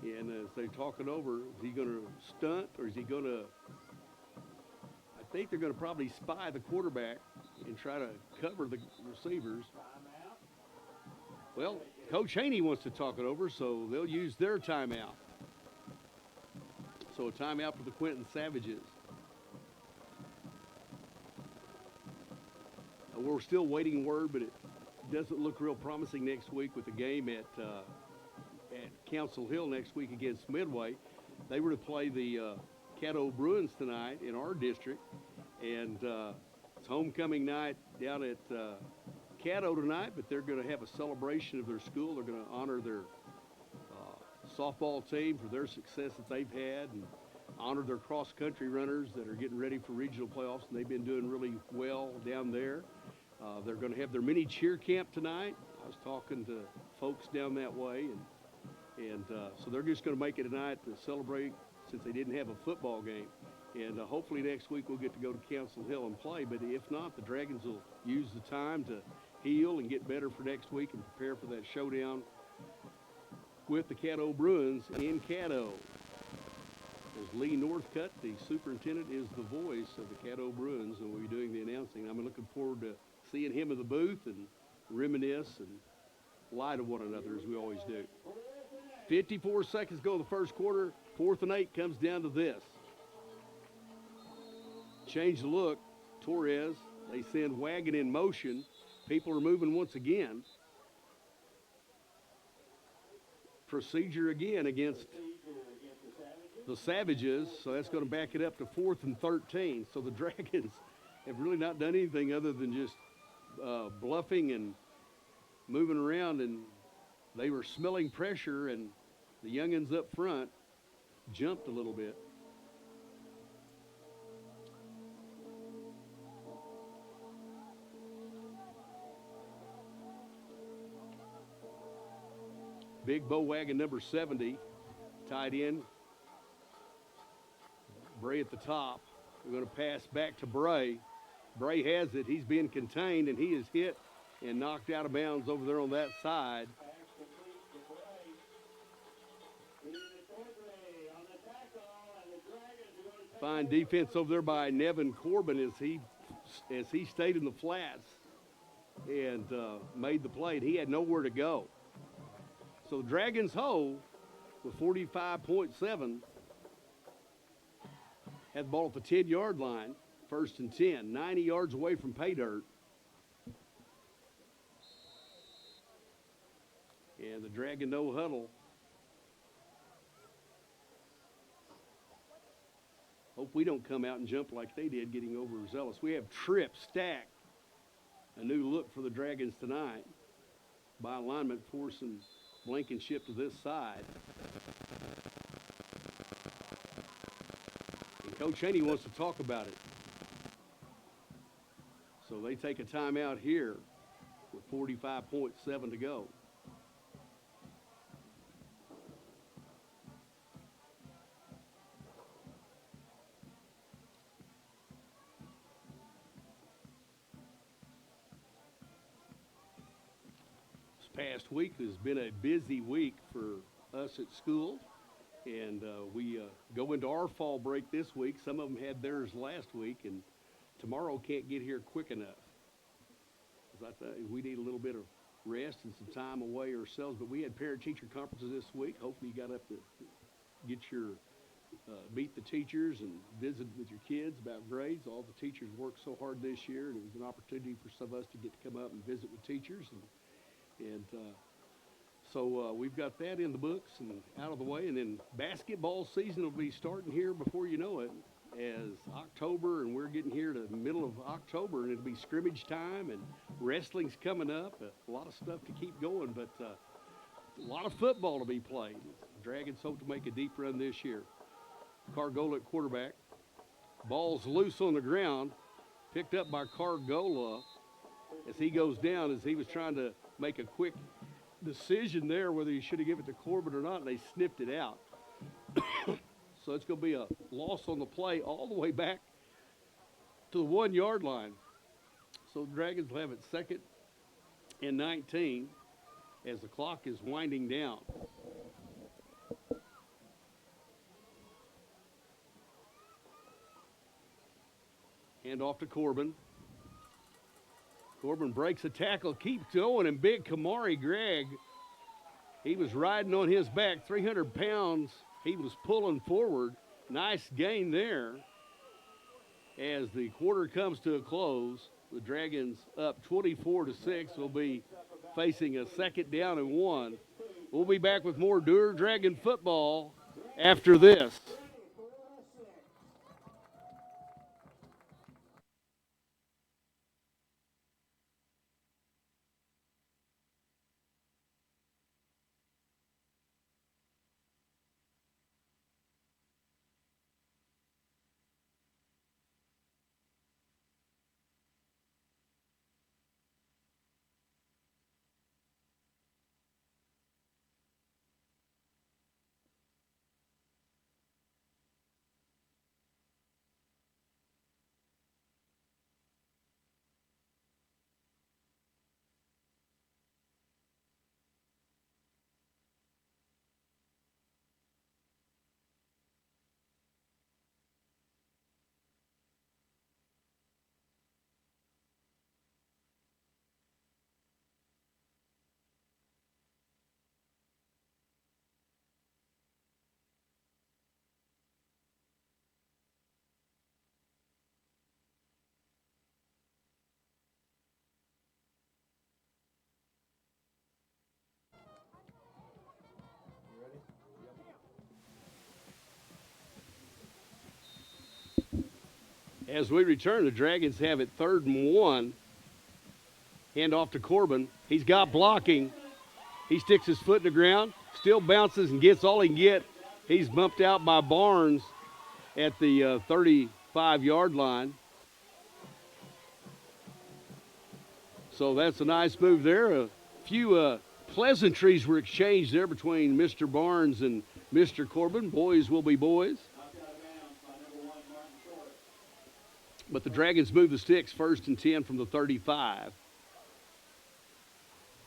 [SPEAKER 2] And as they talk it over, is he going to stunt or is he going to, I think they're going to probably spy the quarterback and try to cover the receivers. Well, Coach Haney wants to talk it over, so they'll use their timeout. So a timeout for the Quinton Savages. We're still waiting word, but it doesn't look real promising next week with the game at Council Hill next week against Midway. They were to play the Caddo Bruins tonight in our district, and it's homecoming night down at Caddo tonight, but they're going to have a celebration of their school. They're going to honor their softball team for their success that they've had and honor their cross-country runners that are getting ready for regional playoffs, and they've been doing really well down there. They're going to have their mini cheer camp tonight. I was talking to folks down that way, and so they're just going to make it a night to celebrate since they didn't have a football game. And hopefully next week we'll get to go to Council Hill and play. But if not, the Dragons will use the time to heal and get better for next week and prepare for that showdown with the Caddo Bruins in Caddo. As Lee Northcutt, the superintendent, is the voice of the Caddo Bruins, and we'll be doing the announcing. I'm looking forward to seeing him in the booth and reminisce and lie to one another as we always do. 54 seconds go the first quarter. 4th and 8 comes down to this. Change the look. Torres, they send Wagon in motion. People are moving once again. Procedure again against the Savages, so that's going to back it up to 4th and 13. So the Dragons have really not done anything other than just bluffing and moving around, and they were smelling pressure, and the youngins up front jumped a little bit. Big Bow Wagon number 70, tied in. Bray at the top. We're going to pass back to Bray. Bray has it. He's being contained, and he is hit and knocked out of bounds over there on that side. Fine defense over there by Nevin Corbin as he stayed in the flats and made the play. And he had nowhere to go. So the Dragons hold with 45.7. Had the ball at the 10-yard line, 1st and 10, 90 yards away from pay dirt. And the Dragon no huddle. Hope we don't come out and jump like they did, getting overzealous. We have trip, stack, a new look for the Dragons tonight by alignment, forcing Blankenship to this side. And Coach Haney wants to talk about it. So they take a timeout here with 45.7 to go. Past week has been a busy week for us at school, and we go into our fall break this week. Some of them had theirs last week, and tomorrow can't get here quick enough. I thought we need a little bit of rest and some time away ourselves, but we had parent-teacher conferences this week. Hopefully you got up to get your meet the teachers and visit with your kids about grades. All the teachers worked so hard this year, and it was an opportunity for some of us to get to come up and visit with teachers. So we've got that in the books and out of the way, and then basketball season will be starting here before you know it, as October, and we're getting here to the middle of October, and it'll be scrimmage time, and wrestling's coming up. A lot of stuff to keep going, but a lot of football to be played. Dragons hope to make a deep run this year. Cargola at quarterback. Ball's loose on the ground, picked up by Cargola as he goes down, as he was trying to make a quick decision there whether he should have given it to Corbin or not, and they snipped it out. So it's going to be a loss on the play all the way back to the 1 yard line. So the Dragons will have it 2nd and 19 as the clock is winding down. Hand off to Corbin. Corbin breaks a tackle, keeps going, and big Kamari Gregg, he was riding on his back, 300 pounds. He was pulling forward. Nice gain there. As the quarter comes to a close, the Dragons up 24-6 will be facing a 2nd down and 1. We'll be back with more Dewar Dragon football after this. As we return, the Dragons have it 3rd and 1. Hand off to Corbin. He's got blocking. He sticks his foot in the ground, still bounces and gets all he can get. He's bumped out by Barnes at the 35-yard line. So that's a nice move there. A few pleasantries were exchanged there between Mr. Barnes and Mr. Corbin. Boys will be boys. But the Dragons move the sticks, 1st and 10 from the 35.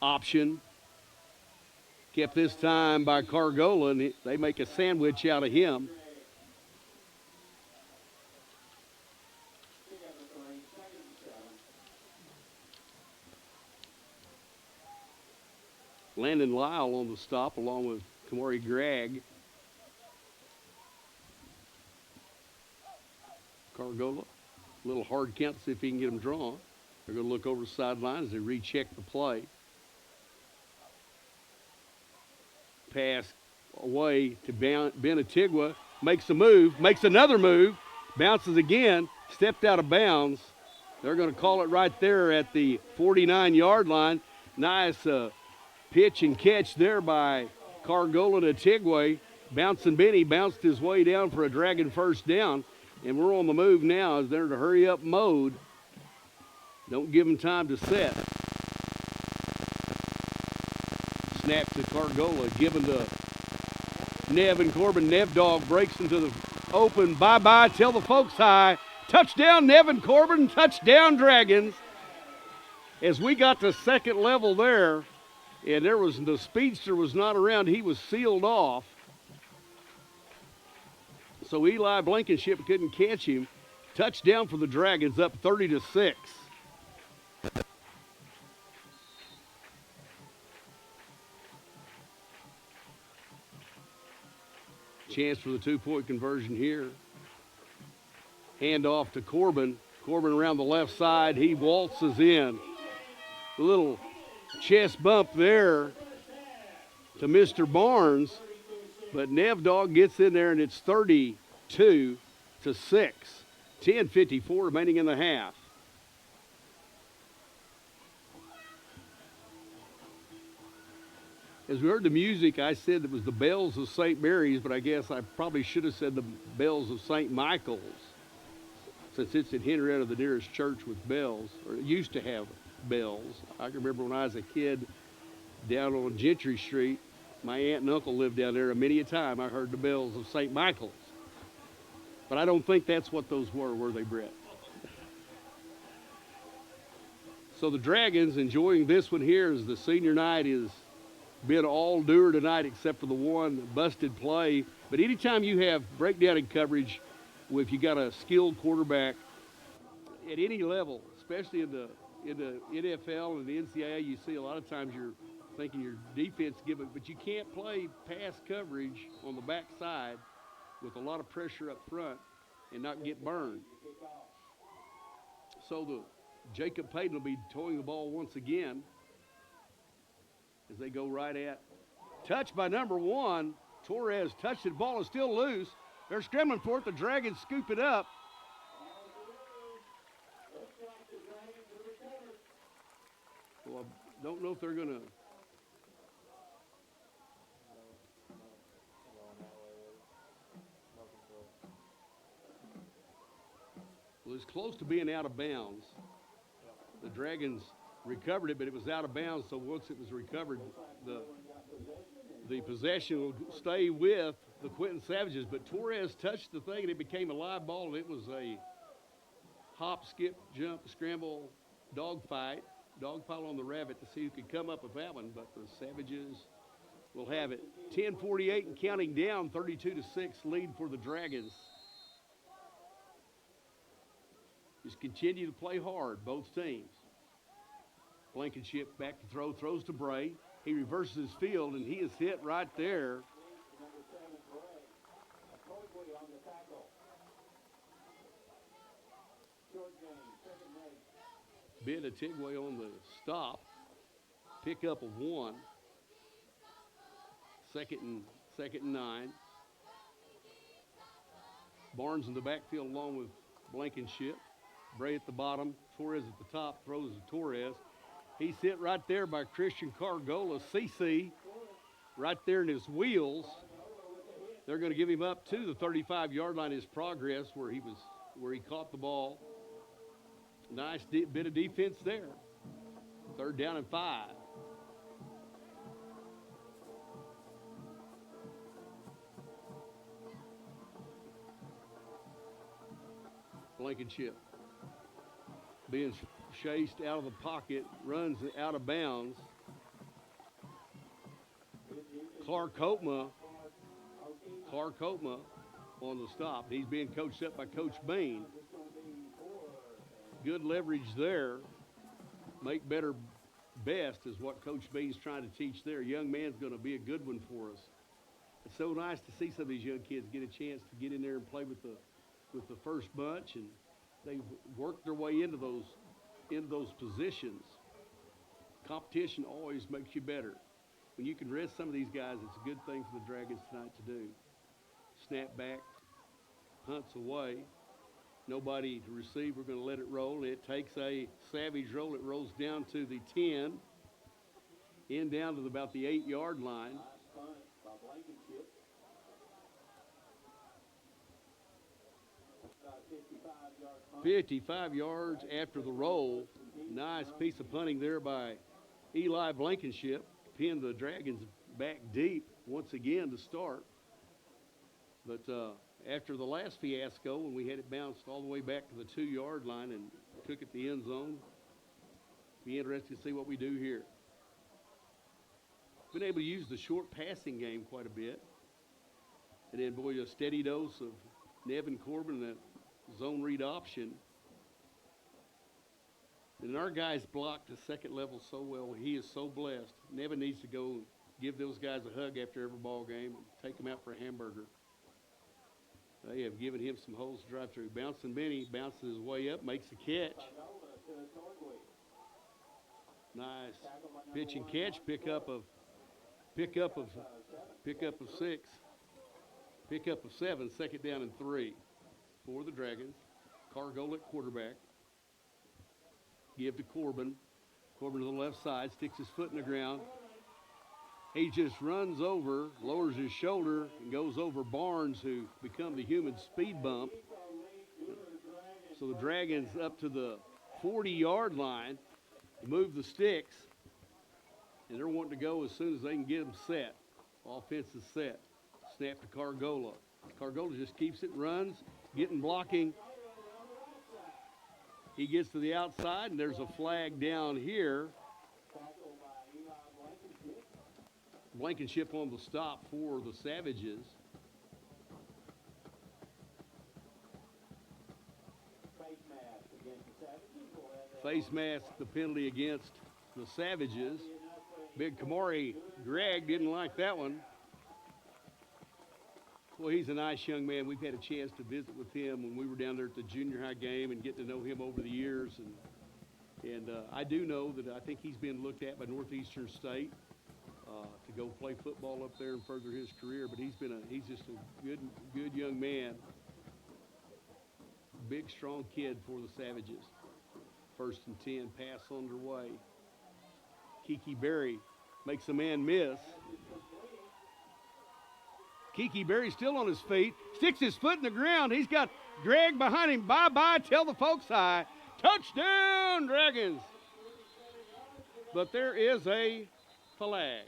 [SPEAKER 2] Option. Kept this time by Cargola, and they make a sandwich out of him. Landon Lyle on the stop along with Kamari Gregg. Cargola. A little hard count to see if he can get them drawn. They're going to look over the sideline as they recheck the play. Pass away to Benatigua. Makes a move. Makes another move. Bounces again. Stepped out of bounds. They're going to call it right there at the 49-yard line. Nice Pitch and catch there by Cargola to Tigway. Bouncing Benny bounced his way down for a Dragon first down. And we're on the move now as they're in a hurry-up mode. Don't give them time to set. Snap to Cargola, given to Nev and Corbin. Nev Dog breaks into the open. Bye-bye, tell the folks hi. Touchdown, Nev and Corbin. Touchdown, Dragons. As we got to second level there, and the speedster was not around. He was sealed off. So Eli Blankenship couldn't catch him. Touchdown for the Dragons, up 30-6. Chance for the two-point conversion here. Hand off to Corbin. Corbin around the left side. He waltzes in. A little chest bump there to Mr. Barnes. But Nev Dog gets in there, and it's 32-6. 10:54 remaining in the half. As we heard the music, I said it was the bells of St. Mary's, but I guess I probably should have said the bells of St. Michael's, since it's in Henrietta, the nearest church with bells, or it used to have bells. I can remember when I was a kid down on Gentry Street, my aunt and uncle lived down there, and many a time I heard the bells of St. Michael's. But I don't think that's what those were they, Brett? So the Dragons enjoying this one here as the senior night is been all Dewar tonight except for the one busted play. But anytime you have breakdown in coverage, if you got a skilled quarterback at any level, especially in the NFL and the NCAA, you see a lot of times you're thinking your defense give it, but you can't play pass coverage on the backside with a lot of pressure up front and not get burned. So Jacob Payton will be towing the ball once again as they go right at. Touched by number 1. Torres touched it. Ball is still loose. They're scrambling for it. The Dragons scoop it up. Well, I don't know if they're going to. Well, it's close to being out of bounds. The Dragons recovered it, but it was out of bounds, so once it was recovered, the possession will stay with the Quinton Savages. But Torres touched the thing, and it became a live ball, and it was a hop, skip, jump, scramble, dogpile on the rabbit to see who could come up with that one, but the Savages will have it. 10:48 and counting down, 32-6 lead for the Dragons. Just continue to play hard, both teams. Blankenship back to throw, throws to Bray. He reverses his field, and he is hit right there. Ben Tigway on the stop. Pickup of 1. Second and 9. Barnes in the backfield along with Blankenship. Bray at the bottom. Torres at the top. Throws to Torres. He's hit right there by Christian Cargola. CC right there in his wheels. They're going to give him up to the 35-yard line. His progress where he caught the ball. Nice bit of defense there. 3rd down and 5. Blankenship being chased out of the pocket, runs out of bounds. Clark Hopma on the stop. He's being coached up by Coach Bain. Good leverage there. Make better best is what Coach Bain's trying to teach there. Young man's going to be a good one for us. It's so nice to see some of these young kids get a chance to get in there and play with the first bunch, and they've worked their way into those positions. Competition always makes you better. When you can rest some of these guys, it's a good thing for the Dragons tonight to do. Snap back, punts away. Nobody to receive. We're going to let it roll. It takes a savage roll. It rolls down to the 10. in down to about the 8-yard line.
[SPEAKER 1] Nice punt by Blankenship. About a 55-yard punt.
[SPEAKER 2] 55 yards after the roll. Nice piece of punting there by Eli Blankenship. Pinned the Dragons back deep once again to start. But after the last fiasco, when we had it bounced all the way back to the 2-yard line and took it the end zone, be interested to see what we do here. Been able to use the short passing game quite a bit. And then, boy, a steady dose of Nevin Corbin, that zone read option. And our guys blocked the second level so well. He is so blessed. Nevin needs to go give those guys a hug after every ball game and take them out for a hamburger. They have given him some holes to drive through. Bouncing Benny bounces his way up, makes the catch. Nice pitch and catch, pickup of 6. Pickup of 7, second down and 3 for the Dragons. Cargola at quarterback. Give to Corbin. Corbin to the left side, sticks his foot in the ground. He just runs over, lowers his shoulder, and goes over Barnes, who become the human speed bump. So the Dragons up to the 40-yard line, move the sticks, and they're wanting to go as soon as they can get them set. Offense is set. Snap to Cargola. Cargola just keeps it, runs, getting blocking. He gets to the outside, and there's a flag down here. Blankenship on the stop for the Savages. Face mask, the penalty against the Savages. Big Kamari Gregg didn't like that one. Well, he's a nice young man. We've had a chance to visit with him when we were down there at the junior high game and get to know him over the years. And I do know that I think he's been looked at by Northeastern State to go play football up there and further his career. But he's just a good young man. Big, strong kid for the Savages. 1st and 10, pass underway. Kiki Berry makes a man miss. Kiki Berry still on his feet, sticks his foot in the ground. He's got Greg behind him. Bye-bye, tell the folks hi. Touchdown, Dragons. But there is a flag.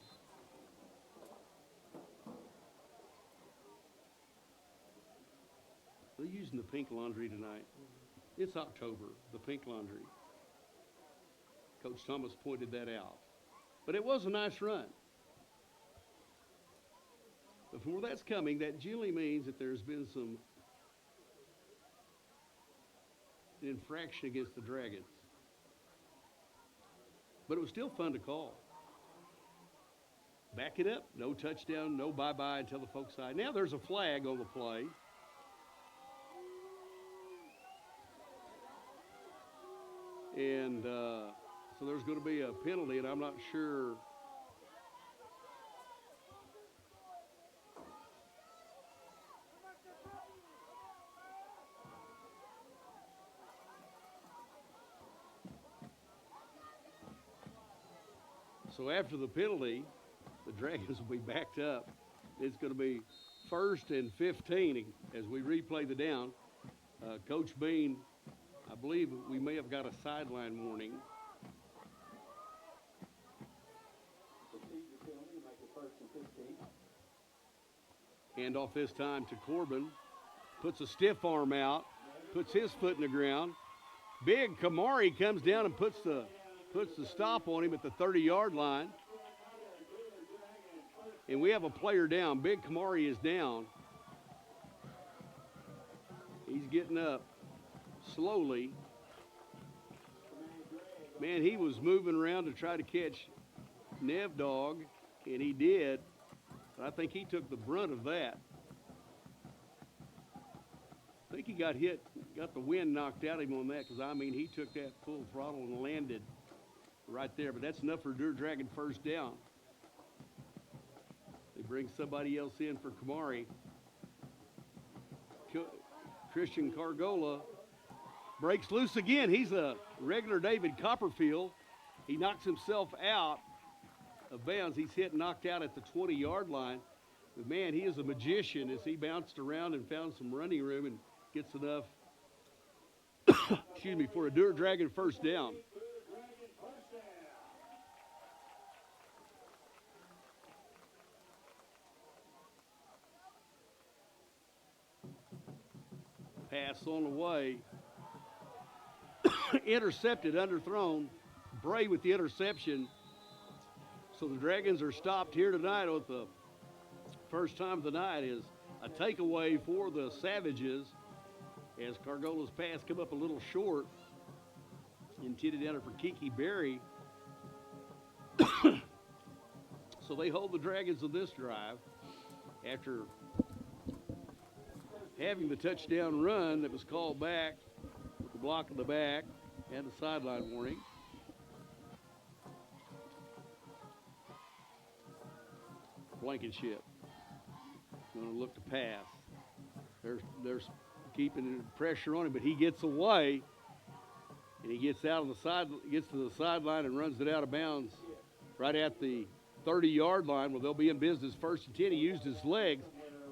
[SPEAKER 2] They're using the pink laundry tonight. It's October, the pink laundry. Coach Thomas pointed that out. But it was a nice run. But from where that's coming, that generally means that there's been some infraction against the Dragons. But it was still fun to call. Back it up, no touchdown, no bye-bye until the folks side. Now there's a flag on the play. And so there's going to be a penalty, and I'm not sure. So after the penalty, the Dragons will be backed up. It's going to be 1st and 15 as we replay the down. Coach Bean, I believe we may have got a sideline warning. Hand off this time to Corbin. Puts a stiff arm out. Puts his foot in the ground. Big Kamari comes down and puts the stop on him at the 30-yard line. And we have a player down. Big Kamari is down. He's getting up slowly. Man, he was moving around to try to catch Nev Dog, and he did. But I think he took the brunt of that. I think he got hit, got the wind knocked out of him on that, because, I mean, he took that full throttle and landed right there. But that's enough for Dragon 1st down. They bring somebody else in for Kamari. Christian Cargola breaks loose again. He's a regular David Copperfield. He knocks himself out. of bounds. He's hit and knocked out at the 20-yard line. But man, he is a magician as he bounced around and found some running room and gets enough, excuse me, for a Dewar Dragon first down. Pass on the way. Intercepted, underthrown. Bray with the interception. So the Dragons are stopped here tonight with the first time of the night is a takeaway for the Savages as Cargola's pass come up a little short. Intended down for Kiki Berry. So they hold the Dragons on this drive after having the touchdown run that was called back with the block in the back and the sideline warning. Blankenship going to look to pass. They're keeping pressure on him, but he gets away, and he gets out on the side, gets to the sideline and runs it out of bounds right at the 30-yard line. Well, they'll be in business first and 10. He used his legs,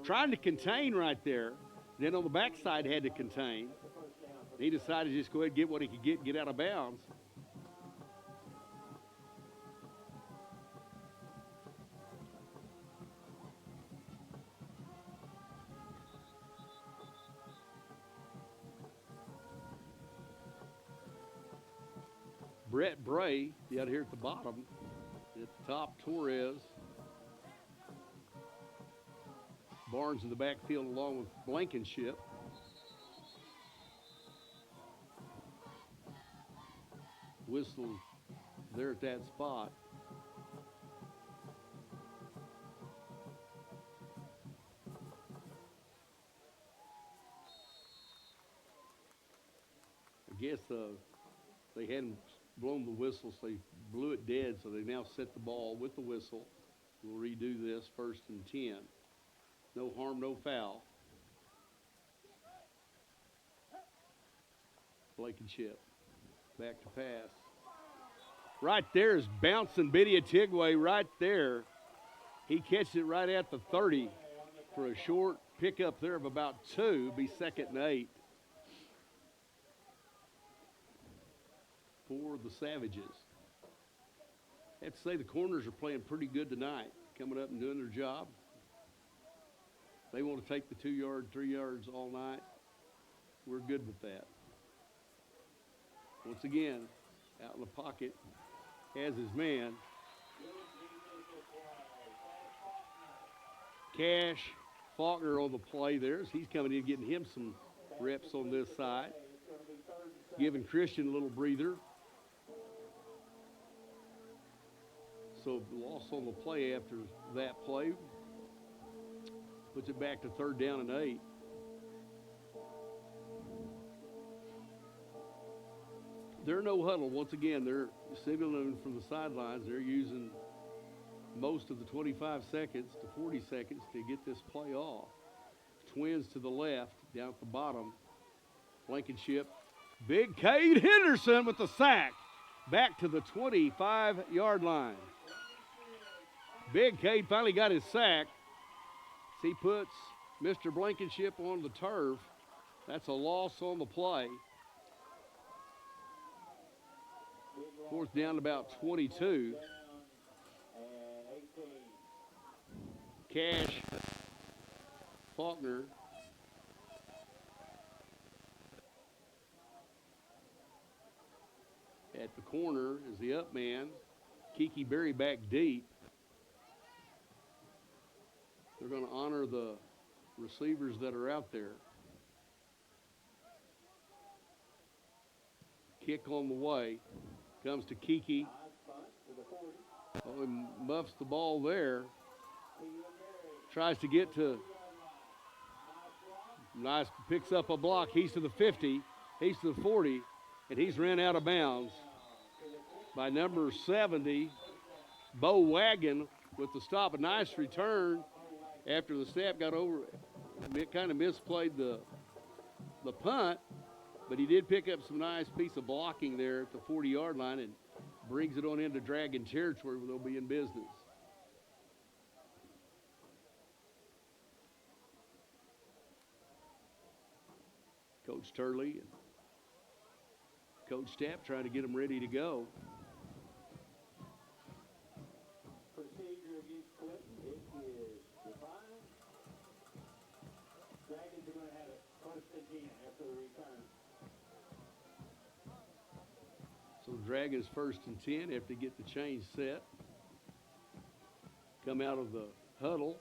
[SPEAKER 2] trying to contain right there. Then on the backside had to contain. He decided to just go ahead and get what he could get out of bounds. Brett Bray down here at the bottom. At the top, Torres. Barnes in the backfield along with Blankenship. Whistle there at that spot. I guess they hadn't blown the whistle, so they blew it dead, so they now set the ball with the whistle. We'll redo this first and 10. No harm, no foul. Blankenship back to pass. Right there is bouncing Biddy Atigwe right there. He catches it right at the 30 for a short pickup there of about 2, be second and 8 for the Savages. I have to say the corners are playing pretty good tonight, coming up and doing their job. They want to take the 2 yard, 3 yards all night. We're good with that. Once again, out in the pocket, has his man. Cash Faulkner on the play there. So he's coming in getting him some reps on this side. Giving Christian a little breather. So loss on the play after that play. Puts it back to 3rd down and 8. They're no huddle. Once again, they're signaling from the sidelines. They're using most of the 25 seconds to 40 seconds to get this play off. Twins to the left, down at the bottom. Blankenship. Big Cade Henderson with the sack. Back to the 25-yard line. Big Cade finally got his sack. He puts Mr. Blankenship on the turf. That's a loss on the play. 4th down about 22. Cash Faulkner. At the corner is the up man. Kiki Berry back deep. They're going to honor the receivers that are out there. Kick on the way. Comes to Kiki. Oh, he muffs the ball there. Tries to get to. Nice, picks up a block. He's to the 50. He's to the 40. And he's ran out of bounds by number 70, Bo Wagon with the stop. A nice return after the snap got over. It kind of misplayed the punt, but he did pick up some nice piece of blocking there at the 40-yard line, and brings it on into Dragon territory where they'll be in business. Coach Turley and Coach Stapp trying to get them ready to go.
[SPEAKER 1] Procedure against Quinton, it is defined. Dragons are going to have it first and 10 after the return.
[SPEAKER 2] So Dragons first and 10 after they get the change set. Come out of the huddle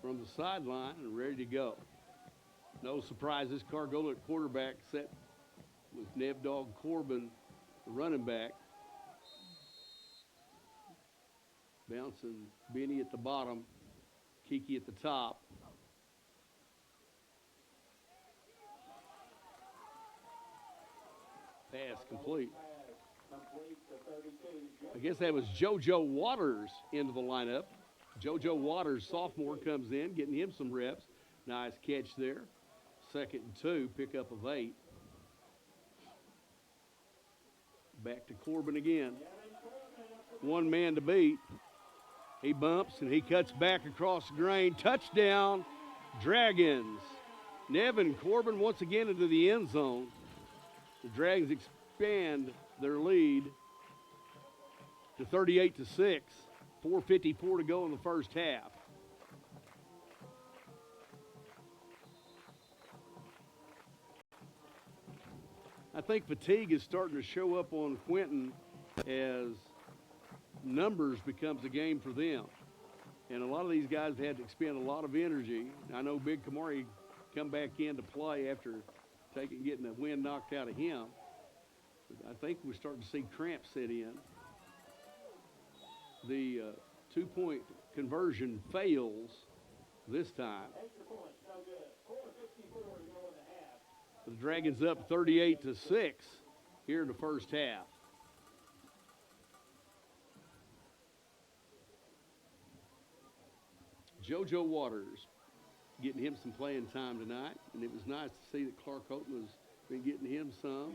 [SPEAKER 2] from the sideline and ready to go. No surprises, Cargola at quarterback set with Neb Dog Corbin, the running back. Bouncing Benny at the bottom, Kiki at the top. Pass complete. I guess that was JoJo Waters into the lineup. JoJo Waters, sophomore, comes in, getting him some reps. Nice catch there. 2nd and 2, pickup of 8. Back to Corbin again. One man to beat. He bumps and he cuts back across the grain. Touchdown, Dragons. Nevin Corbin once again into the end zone. The Dragons expand their lead to 38-6. 4:54 to go in the first half. I think fatigue is starting to show up on Quinton as numbers becomes a game for them. And a lot of these guys have had to expend a lot of energy. I know Big Kamari come back into play after getting the wind knocked out of him. But I think we're starting to see cramps set in. The 2-point conversion fails this time.
[SPEAKER 1] Extra point, no good. 4:54 to go in the half.
[SPEAKER 2] The Dragons up 38-6 here in the first half. JoJo Waters getting him some playing time tonight, and it was nice to see that Clark Houghton has been getting him some,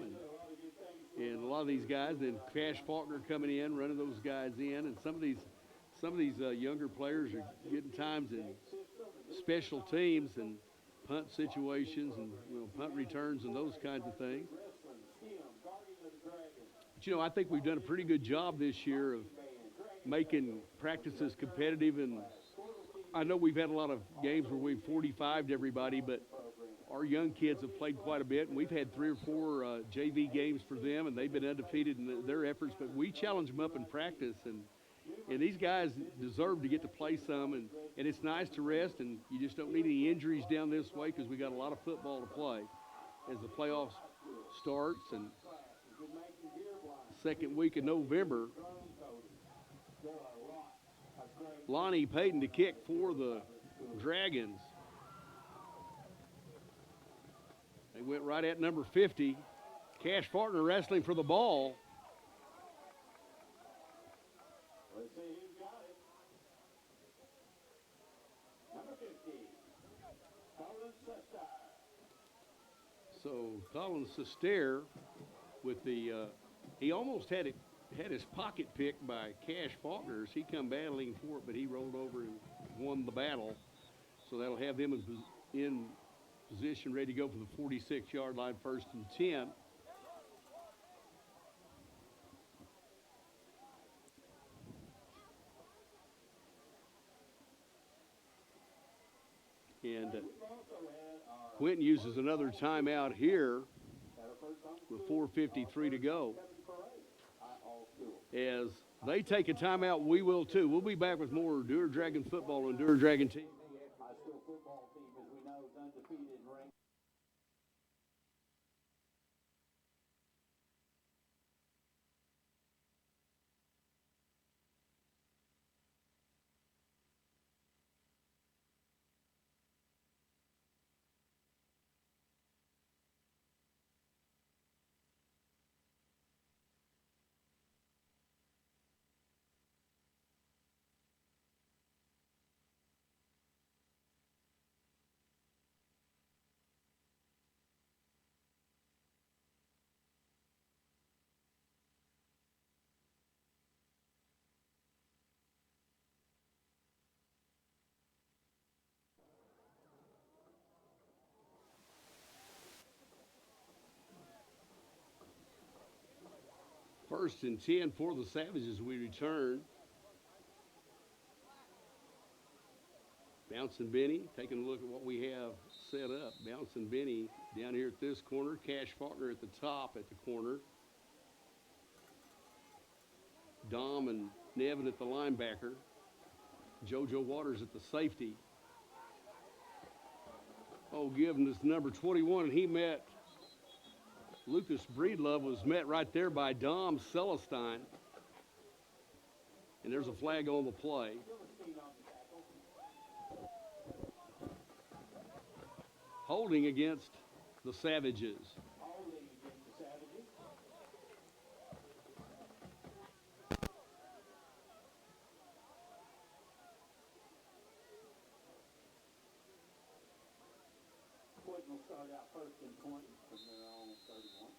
[SPEAKER 2] and a lot of these guys. Then Cash Faulkner coming in, running those guys in, and some of these younger players are getting times in special teams and punt situations and punt returns and those kinds of things. But I think we've done a pretty good job this year of making practices competitive, and I know we've had a lot of games where we've 45'd everybody, but our young kids have played quite a bit, and we've had 3 or 4 JV games for them, and they've been undefeated in their efforts, but we challenge them up in practice, and these guys deserve to get to play some, and it's nice to rest, and you just don't need any injuries down this way because we got a lot of football to play as the playoffs starts. And second week of November, Lonnie Payton to kick for the Dragons. They went right at number 50. Cash Faulkner wrestling for the ball.
[SPEAKER 1] Let's see who's got it. Number 50, Colin Sestar.
[SPEAKER 2] So Colin Sestar with the, he almost had his pocket picked by Cash Faulkner as he come battling for it, but he rolled over and won the battle. So that'll have them in position ready to go for the 46-yard line, 1st and 10. And Quinton uses another timeout here with 4:53 to go. As they take a timeout, we will too. We'll be back with more Dewar Dragon football on Dewar Dragon TV.
[SPEAKER 1] High school football team, as we know, is undefeated in ranked.
[SPEAKER 2] First and 10 for the Savages. We return. Bouncing Benny, taking a look at what we have set up. Bouncing Benny down here at this corner. Cash Faulkner at the top at the corner. Dom and Nevin at the linebacker. JoJo Waters at the safety. Oh, giving us number 21, and he met Lucas Breedlove, was met right there by Dom Celestine. And there's a flag on the play. Holding against the Savages.
[SPEAKER 1] Quinton will start out first and 20 from their own 31.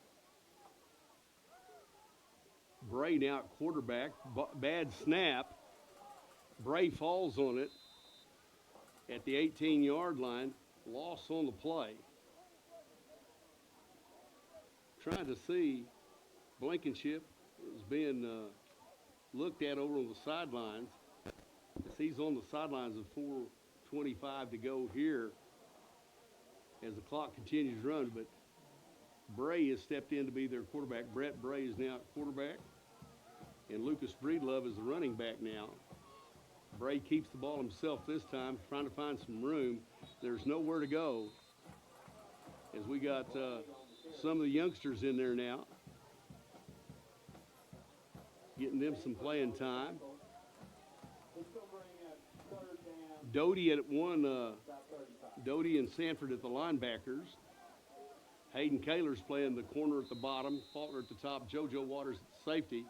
[SPEAKER 2] Bray now at quarterback. Bad snap. Bray falls on it at the 18-yard line. Loss on the play. Trying to see Blankenship is being looked at over on the sidelines. As he's on the sidelines with 4:25 to go here as the clock continues to run. But Bray has stepped in to be their quarterback. Brett Bray is now at quarterback. And Lucas Breedlove is the running back now. Bray keeps the ball himself this time, trying to find some room. There's nowhere to go as we got some of the youngsters in there now, getting them some playing time. Doty at one, Doty and Sanford at the linebackers. Hayden Kaler's playing the corner at the bottom, Faulkner at the top, JoJo Waters at safety.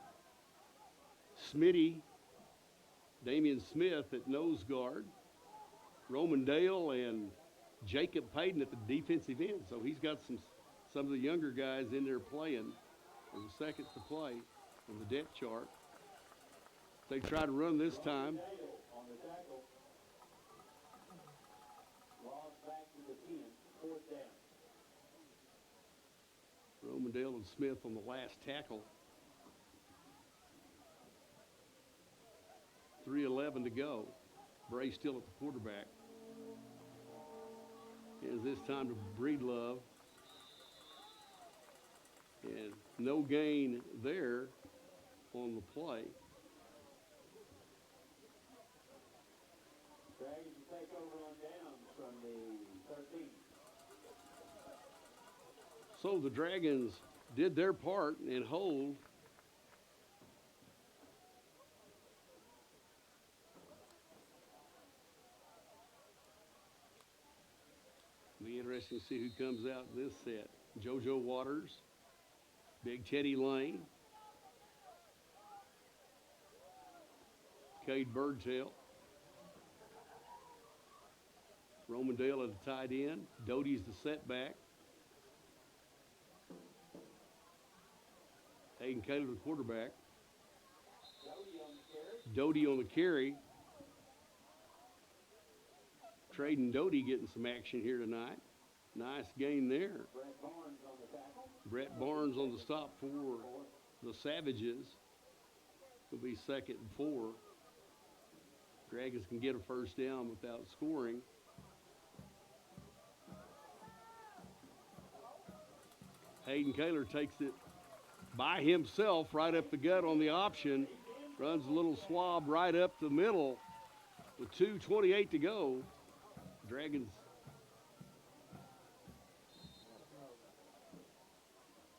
[SPEAKER 2] Smitty, Damian Smith at nose guard. Roman Dale and Jacob Payton at the defensive end. So he's got some of the younger guys in there playing. There's a second to play on the depth chart. They try to run this time.
[SPEAKER 1] On the tackle. Lost back to the 10, fourth down.
[SPEAKER 2] Roman Dale and Smith on the last tackle. 3:11 to go. Bray still at the quarterback. Is this time to Breedlove. And no gain there on the play.
[SPEAKER 1] Dragons will take over on downs from the 13.
[SPEAKER 2] So the Dragons did their part and hold. Be interesting to see who comes out in this set. JoJo Waters, Big Teddy Lane, Cade Birdtail, Roman Dale at the tight end, Doty's the setback, Hayden Kaler the quarterback, Doty on the carry. Trading Doty getting some action here tonight. Nice gain there.
[SPEAKER 1] Brett Barnes on the tackle.
[SPEAKER 2] Brett Barnes on the stop for the Savages. It'll be 2nd and 4. Dragons can get a first down without scoring. Hayden Kaler takes it by himself right up the gut on the option. Runs a little swab right up the middle with 2:28 to go. Dragons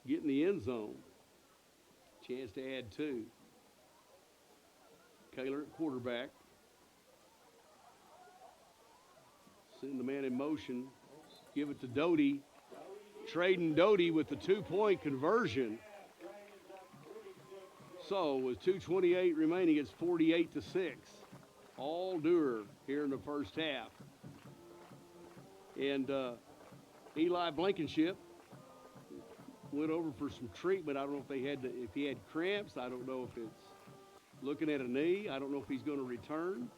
[SPEAKER 2] get in the end zone. Chance to add 2. Kaler at quarterback. Send the man in motion. Give it to Doty. Trading Doty with the 2-point conversion. So with 2:28 remaining, it's 48-6. All Dewar here in the first half. And Eli Blankenship went over for some treatment. I don't know if he had cramps. I don't know if it's looking at a knee. I don't know if he's going to return.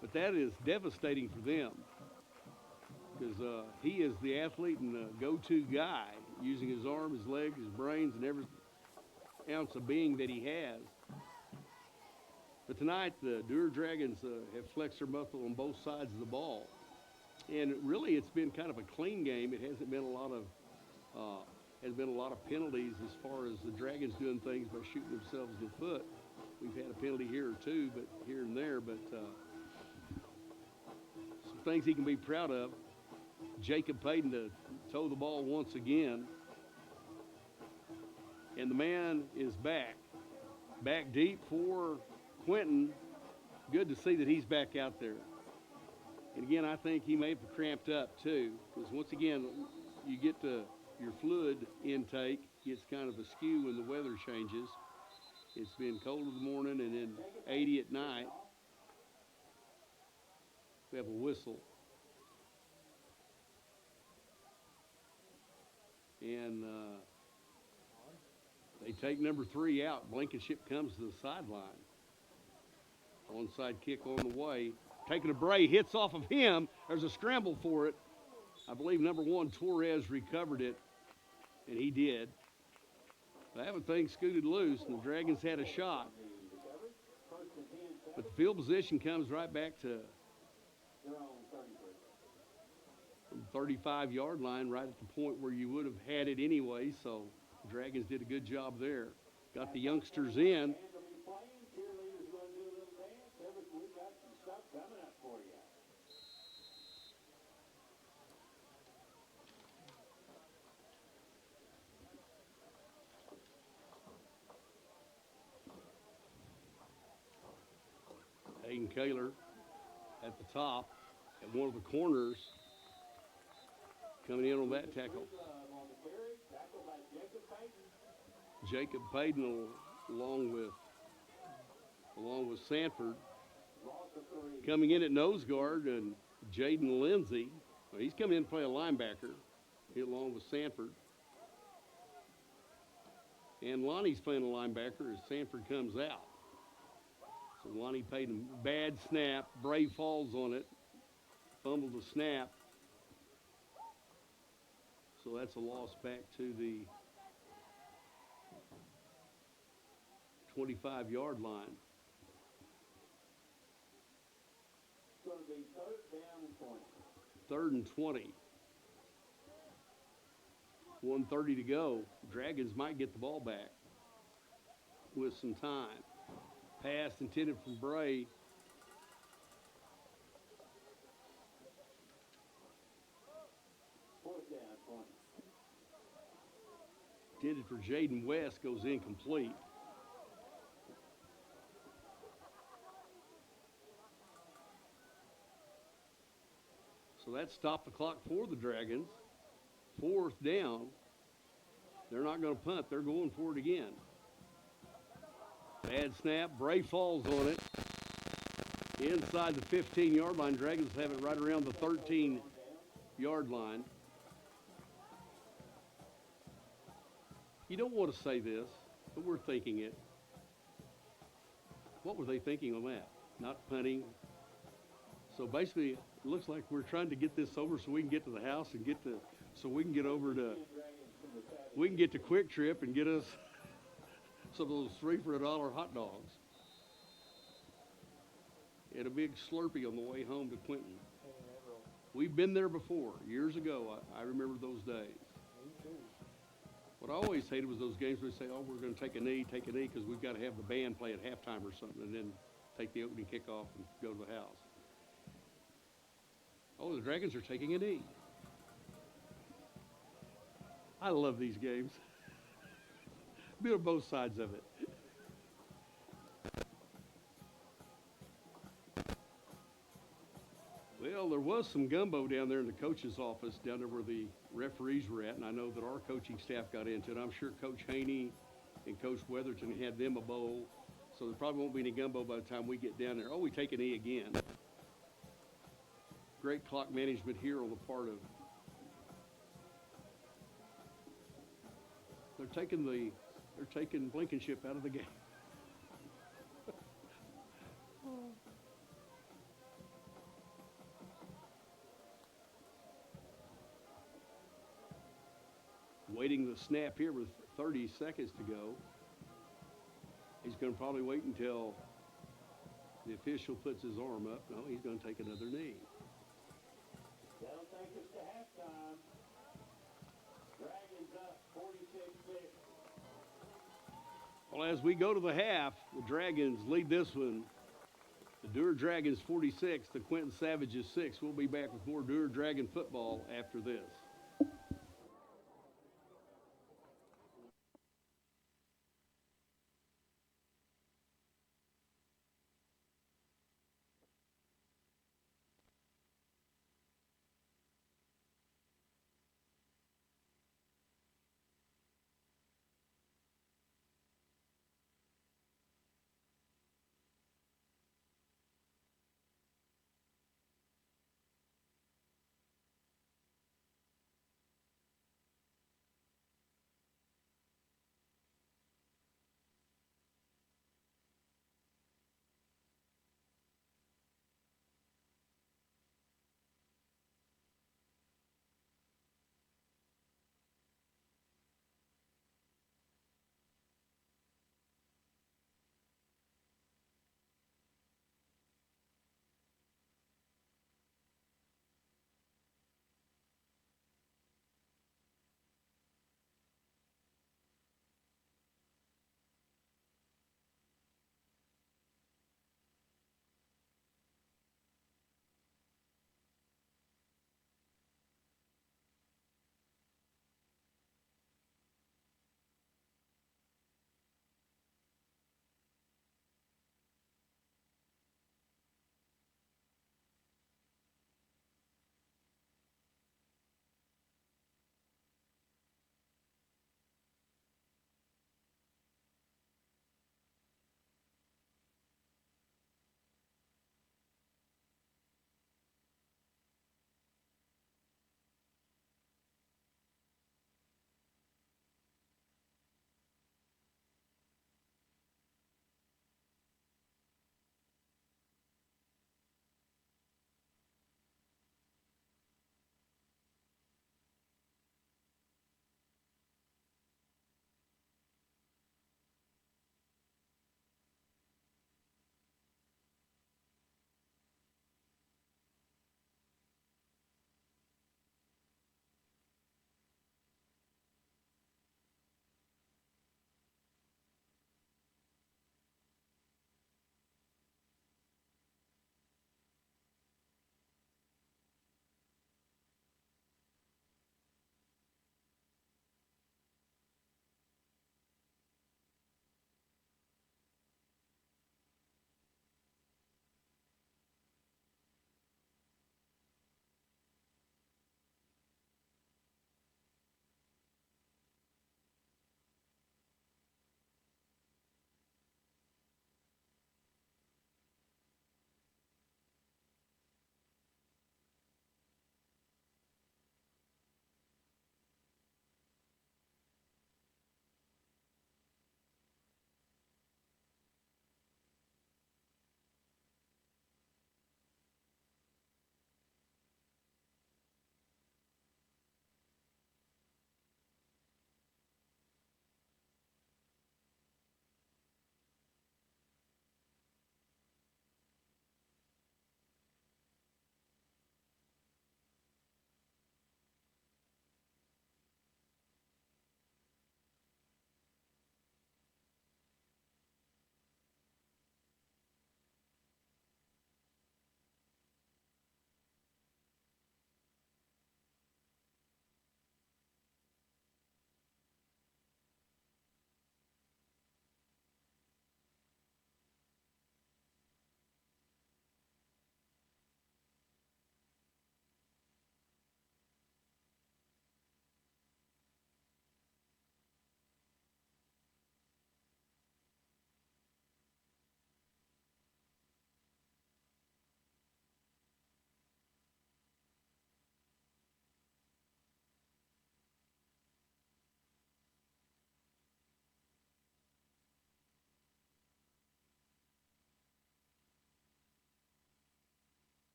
[SPEAKER 2] But that is devastating for them because he is the athlete and the go-to guy, using his arm, his legs, his brains, and ounce of being that he has. But tonight, the Dewar Dragons have flexed their muscle on both sides of the ball. And really, it's been kind of a clean game. It hasn't been a lot of penalties as far as the Dragons doing things by shooting themselves in the foot. We've had a penalty here or two, but here and there. But some things he can be proud of. Jacob Payton to toe the ball once again. And the man is back. Back deep for Quinton. Good to see that he's back out there. And again, I think he may have cramped up too, because once again, you get to your fluid intake gets kind of askew when the weather changes. It's been cold in the morning and then 80 at night. We have a whistle. And they take number 3 out. Blankenship comes to the sideline. Onside kick on the way. Taking a Bray, hits off of him. There's a scramble for it. I believe number 1, Torres, recovered it, and he did. That thing scooted loose, and the Dragons had a shot. But the field position comes right back to the 35-yard line, right at the point where you would have had it anyway, so the Dragons did a good job there. Got the youngsters in. Hayden Kaler at the top, at one of the corners, coming in on that tackle. Jacob Payton along with Sanford. Coming in at nose guard, and Jaden Lindsay. Well, he's coming in to play a linebacker along with Sanford. And Lonnie's playing a linebacker as Sanford comes out. So Lonnie Payton, bad snap. Bray falls on it. Fumbled the snap. So that's a loss back to the 25-yard line.
[SPEAKER 1] It's going to be 3rd down and 20.
[SPEAKER 2] 3rd and 20. 1:30 to go. Dragons might get the ball back with some time. Pass intended from Bray.
[SPEAKER 1] Fourth down, 20.
[SPEAKER 2] Intended for Jaden West, goes incomplete. So that stopped the clock for the Dragons. 4th down. They're not going to punt. They're going for it again. Bad snap. Bray falls on it. Inside the 15-yard line. Dragons have it right around the 13-yard line. You don't want to say this, but we're thinking it. What were they thinking on that? Not punting. So basically, it looks like we're trying to get this over so we can get to the house and so we can get over to, we can get to Quick Trip and get us some of those 3 for $1 hot dogs. And a big Slurpee on the way home to Quinton. We've been there before, years ago. I remember those days. What I always hated was those games where they say, oh, we're going to take a knee, because we've got to have the band play at halftime or something, and then take the opening kickoff and go to the house. Oh, the Dragons are taking a knee. I love these games. Be on both sides of it. Well, there was some gumbo down there in the coach's office, down there where the referees were at, and I know that our coaching staff got into it. I'm sure Coach Haney and Coach Weatherton had them a bowl, so there probably won't be any gumbo by the time we get down there. Oh, we take an E again. Great clock management here on the part of. They're taking Blankenship out of the game. Waiting the snap here with 30 seconds to go. He's going to probably wait until the official puts his arm up. No, he's going to take another knee.
[SPEAKER 1] That'll take us to halftime. Dragons up 46-6.
[SPEAKER 2] Well, as we go to the half, the Dragons lead this one. The Dewar Dragons 46, the Quinton Savages 6. We'll be back with more Dewar Dragon football after this.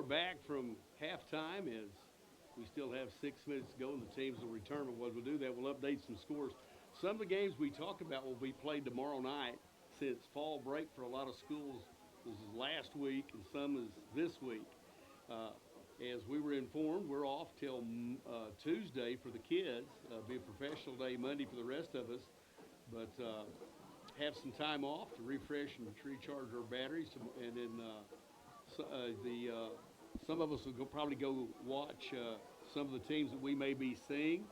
[SPEAKER 2] back from halftime as we still have 6 minutes to go and the teams will return. But what we'll do that, we'll update some scores. Some of the games we talked about will be played tomorrow night since fall break for a lot of schools was last week and some is this week. As we were informed, we're off till Tuesday for the kids. Be a professional day Monday for the rest of us. But have some time off to refresh and recharge our batteries. And then some of us will probably go watch some of the teams that we may be seeing.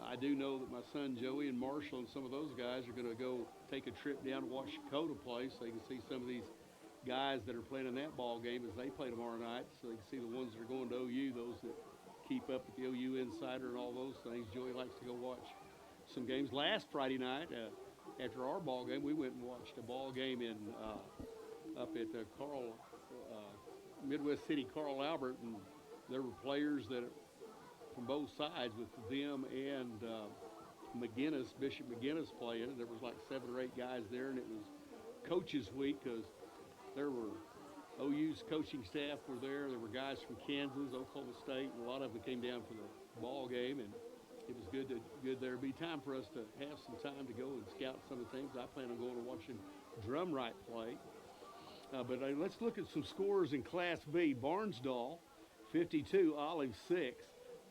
[SPEAKER 2] I do know that my son Joey and Marshall and some of those guys are going to go take a trip down to watch Dakota play so they can see some of these guys that are playing in that ball game as they play tomorrow night, so they can see the ones that are going to OU, those that keep up with the OU Insider and all those things. Joey likes to go watch some games. Last Friday night, after our ball game, we went and watched a ball game in up at Midwest City Carl Albert, and there were players that from both sides with them and Bishop McGinnis playing. There was like 7 or 8 guys there, and it was Coaches Week because there were OU's coaching staff were there. There were guys from Kansas, Oklahoma State, and a lot of them came down for the ball game, and it was good there. It'd be time for us to have some time to go and scout some of the things. I plan on going and watching Drum Right play. But let's look at some scores in Class B. Barnesdall, 52, Olive 6.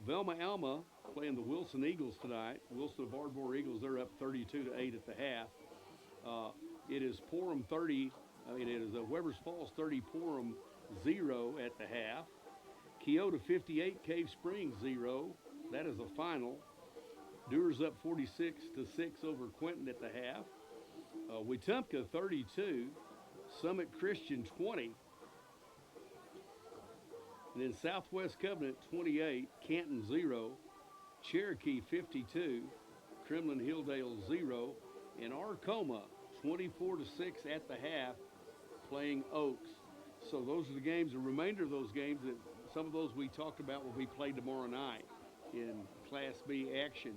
[SPEAKER 2] Velma Alma playing the Wilson Eagles tonight. Wilson of Ardmore Eagles, they're up 32-8 at the half. It is Porham 30. It is Weber's Falls 30, Porham 0 at the half. Keota 58, Cave Springs 0. That is a final. Dewar's up 46-6 over Quinton at the half. Wetumpka 32, Summit Christian 20. And then Southwest Covenant 28, Canton 0. Cherokee 52, Kremlin Hilldale 0. And Arcoma 24-6 at the half, playing Oaks. So those are the games. The remainder of those games, that some of those we talked about, will be played tomorrow night in Class B action.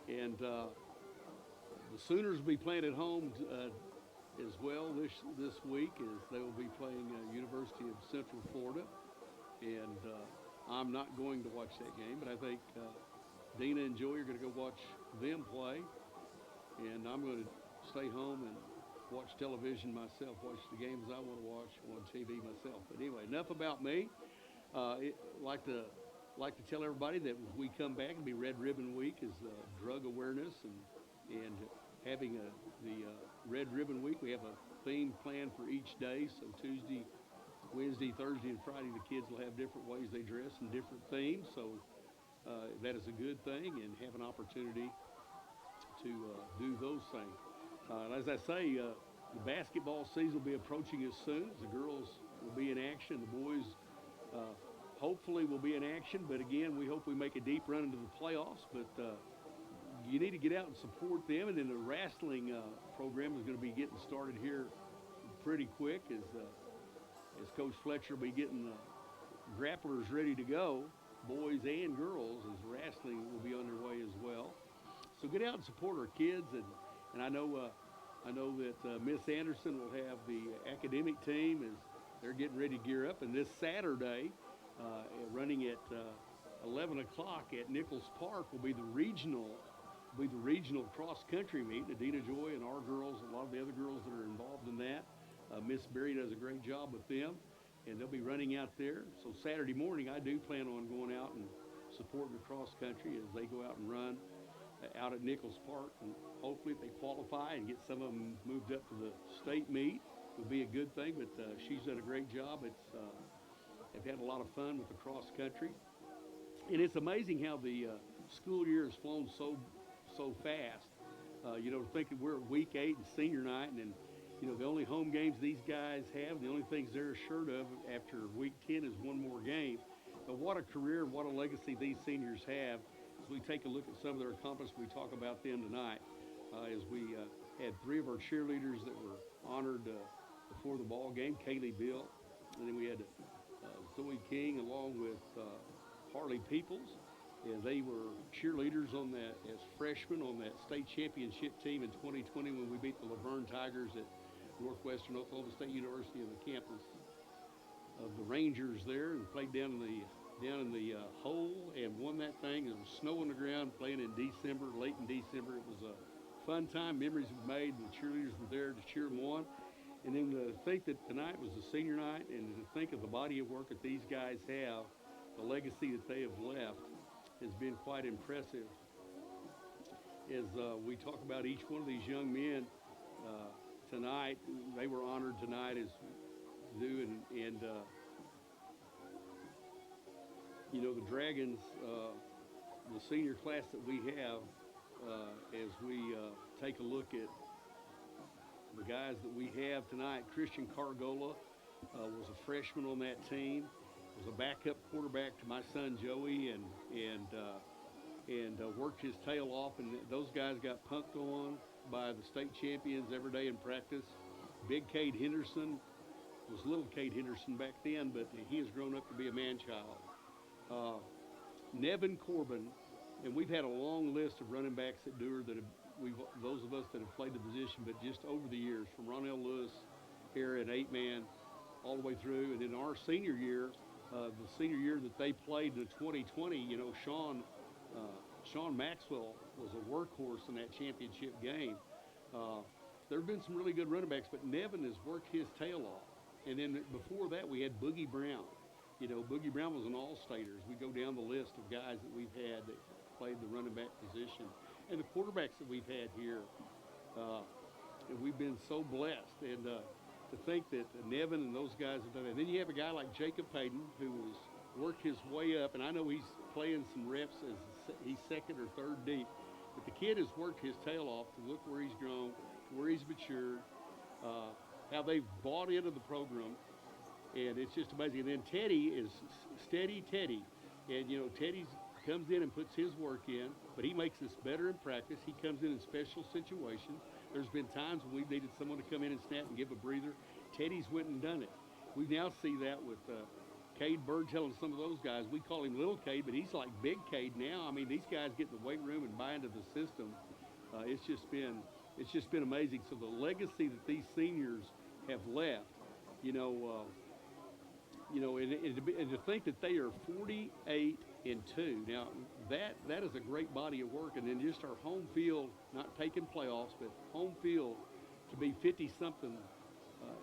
[SPEAKER 2] And the Sooners will be playing at home as well this week, as they will be playing University of Central Florida. And I'm not going to watch that game, but I think Dina and Joey are going to go watch them play. And I'm going to stay home and watch television myself, watch the games I want to watch on TV myself. But anyway, enough about me. Like to tell everybody that as we come back, it'll be Red Ribbon Week, is drug awareness and having the Red Ribbon Week. We have a theme planned for each day. So Tuesday, Wednesday, Thursday, and Friday, the kids will have different ways they dress and different themes. So that is a good thing, and have an opportunity to do those things. And as I say, the basketball season will be approaching us soon. The girls will be in action. The boys hopefully will be in action. But again, we hope we make a deep run into the playoffs. But you need to get out and support them. And then the wrestling program is going to be getting started here pretty quick as Coach Fletcher will be getting grapplers ready to go, boys and girls, as wrestling will be underway as well. So get out and support our kids, and I know that Miss Anderson will have the academic team as they're getting ready to gear up. And this Saturday, running at 11 o'clock at Nichols Park, will be the regional cross country meet. Adina Joy and our girls, a lot of the other girls that are involved in that. Miss Berry does a great job with them, and they'll be running out there. So Saturday morning, I do plan on going out and supporting the cross country as they go out and run out at Nichols Park, and hopefully if they qualify and get some of them moved up to the state meet, would be a good thing. But she's done a great job. They've had a lot of fun with the cross country, and it's amazing how the school year has flown so fast. Thinking we're at week 8 and senior night, and then the only home games these guys have, the only things they're assured of after week 10 is one more game. But what a career, what a legacy these seniors have. As we take a look at some of their accomplishments, we talk about them tonight. As we had 3 of our cheerleaders that were honored before the ball game, Kaylee Bill, and then we had Zoe King along with Harley Peoples, and they were cheerleaders on that as freshmen on that state championship team in 2020 when we beat the Laverne Tigers at Northwestern Oklahoma State University on the campus of the Rangers there and played down in the hole and won that thing. There was snow on the ground, playing in December, late in December. It was a fun time. Memories were made. The cheerleaders were there to cheer them on. And then to think that tonight was the senior night, and to think of the body of work that these guys have, the legacy that they have left, has been quite impressive. As we talk about each one of these young men tonight, they were honored tonight as do, and you know, the Dragons, the senior class that we have, as we take a look at the guys that we have tonight. Christian Cargola was a freshman on that team, was a backup quarterback to my son Joey, and worked his tail off. And those guys got punked on by the state champions every day in practice. Big Cade Henderson was little Cade Henderson back then, but he has grown up to be a man-child. Nevin Corbin, and we've had a long list of running backs at Dewar that have, those of us that have played the position, but just over the years, from Ronell Lewis here at 8-man all the way through. And in our senior year, the senior year that they played in 2020, you know, Sean Maxwell was a workhorse in that championship game. There have been some really good running backs, but Nevin has worked his tail off. And then before that, we had Boogie Brown. You know, Boogie Brown was an all-stater. We go down the list of guys that we've had that played the running back position. And the quarterbacks that we've had here, and we've been so blessed. And to think that Nevin and those guys have done that. And then you have a guy like Jacob Payton, who has worked his way up, and I know he's playing some reps as he's second or third deep, but the kid has worked his tail off to look where he's grown, where he's matured, how they've bought into the program, and it's just amazing. And then Teddy is steady Teddy, and you know, Teddy comes in and puts his work in, but he makes us better in practice. He comes in special situations. There's been times when we've needed someone to come in and snap and give a breather. Teddy's went and done it. We now see that with Cade Birdtail and some of those guys. We call him Little Cade, but he's like Big Cade now. I mean, these guys get in the weight room and buy into the system. It's just been amazing. So the legacy that these seniors have left, and to think that they are 48-2. Now that is a great body of work, and then just our home field, not taking playoffs, but home field to be 50-something.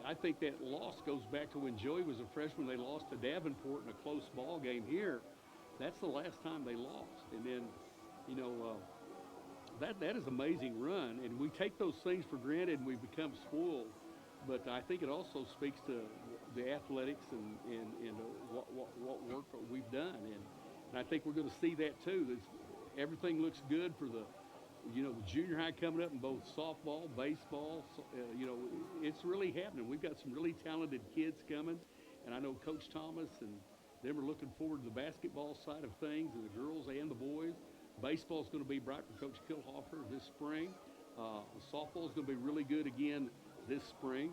[SPEAKER 2] I think that loss goes back to when Joey was a freshman. They lost to Davenport in a close ball game here. That's the last time they lost. And then, that is an amazing run. And we take those things for granted and we become spoiled. But I think it also speaks to the athletics and what work that we've done. And I think we're going to see that too. Everything looks good for the junior high coming up in both softball, baseball. It's really happening. We've got some really talented kids coming, and I know Coach Thomas and them are looking forward to the basketball side of things, and the girls and the boys. Baseball's going to be bright for Coach Kilhofer this spring. Softball's going to be really good again this spring.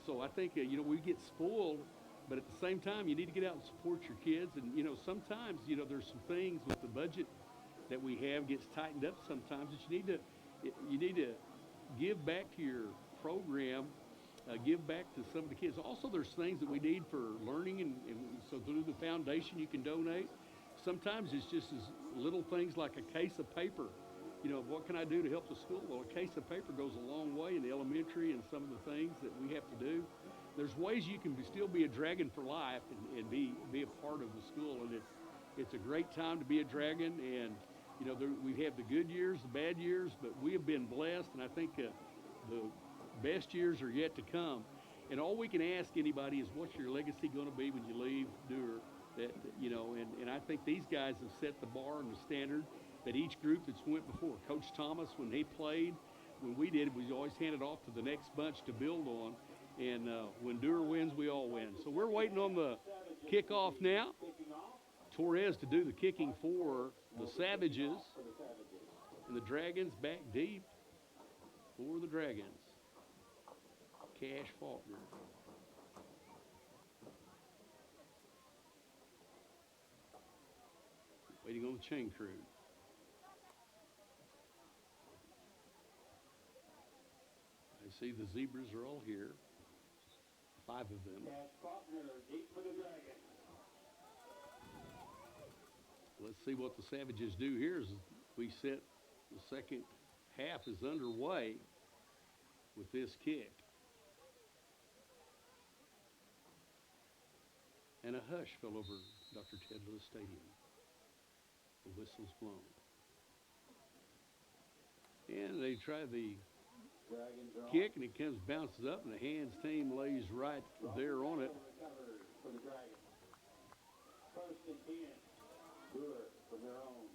[SPEAKER 2] So I think we get spoiled, but at the same time, you need to get out and support your kids. And sometimes there's some things with the budget that we have gets tightened up sometimes that you need to give back to your program, give back to some of the kids. Also, there's things that we need for learning, and so through the foundation you can donate. Sometimes it's just as little things like a case of paper. What can I do to help the school? Well, a case of paper goes a long way in the elementary and some of the things that we have to do. There's ways you can still be a Dragon for life and be a part of the school, and it's a great time to be a Dragon. And we have the good years, the bad years, but we have been blessed, and I think the best years are yet to come. And all we can ask anybody is, what's your legacy going to be when you leave Dewar? And I think these guys have set the bar and the standard that each group that's went before. Coach Thomas, when he played, when we did, we always handed off to the next bunch to build on. And when Dewar wins, we all win. So we're waiting on the kickoff now. Torres to do the kicking for the Savages. And the Dragons back deep for the Dragons. Cash Faulkner. Waiting on the chain crew. I see the zebras are all here. 5 of them.
[SPEAKER 1] Cash Faulkner deep for the Dragons.
[SPEAKER 2] Let's see what the Savages do here as we set the second half is underway with this kick. And a hush fell over Dr. Ted Lewis Stadium. The whistle's blown. And they try the kick, and it comes, bounces up, and the hands team lays right there on it.
[SPEAKER 1] For the Dragons. First and 10. Dewar from their own.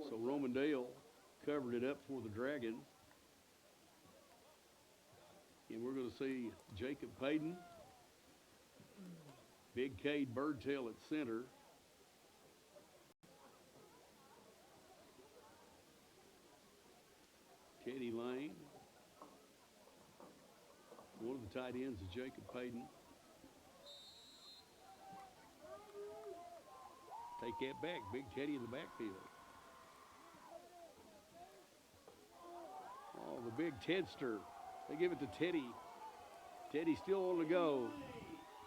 [SPEAKER 2] So Romandale covered it up for the Dragons. And we're going to see Jacob Payton, Big Cade Birdtail at center. Teddy Lane. One of the tight ends is Jacob Payton. Take that back. Big Teddy in the backfield. Oh, the big Tedster. They give it to Teddy. Teddy still on the go.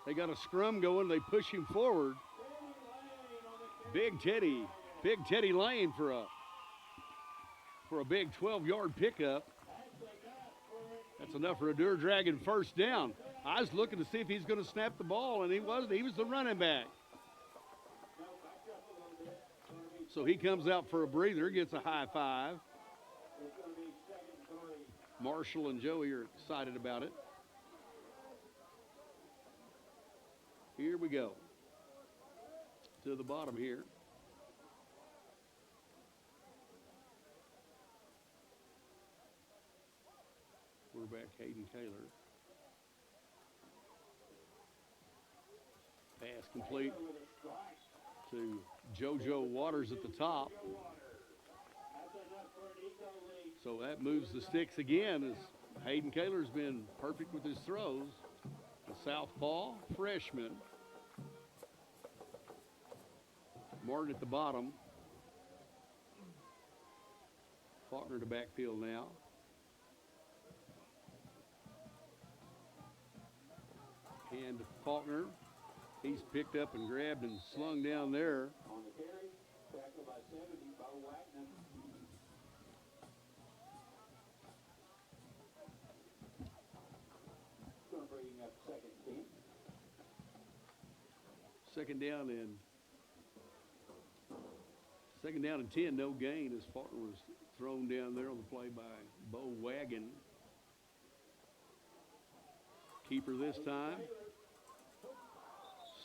[SPEAKER 2] They got a scrum going. They push him forward. Big Teddy Lane for a big 12-yard pickup. That's enough for a Dewar Dragon first down. I was looking to see if he's going to snap the ball, and he wasn't. He was the running back. So he comes out for a breather, gets a high five. Marshall and Joey are excited about it. Here we go. To the bottom here. Quarterback Hayden Kaler. Pass complete to JoJo Waters at the top. So that moves the sticks again as Hayden Kaler's been perfect with his throws. The southpaw freshman. Martin at the bottom. Faulkner to backfield now. And Faulkner, he's picked up and grabbed and slung down there.
[SPEAKER 1] On the carry, tackled by 70, Bo Wagner. Going to bring up second team.
[SPEAKER 2] Second down and 10, no gain as Faulkner was thrown down there on the play by Bo Wagon. Keeper this time.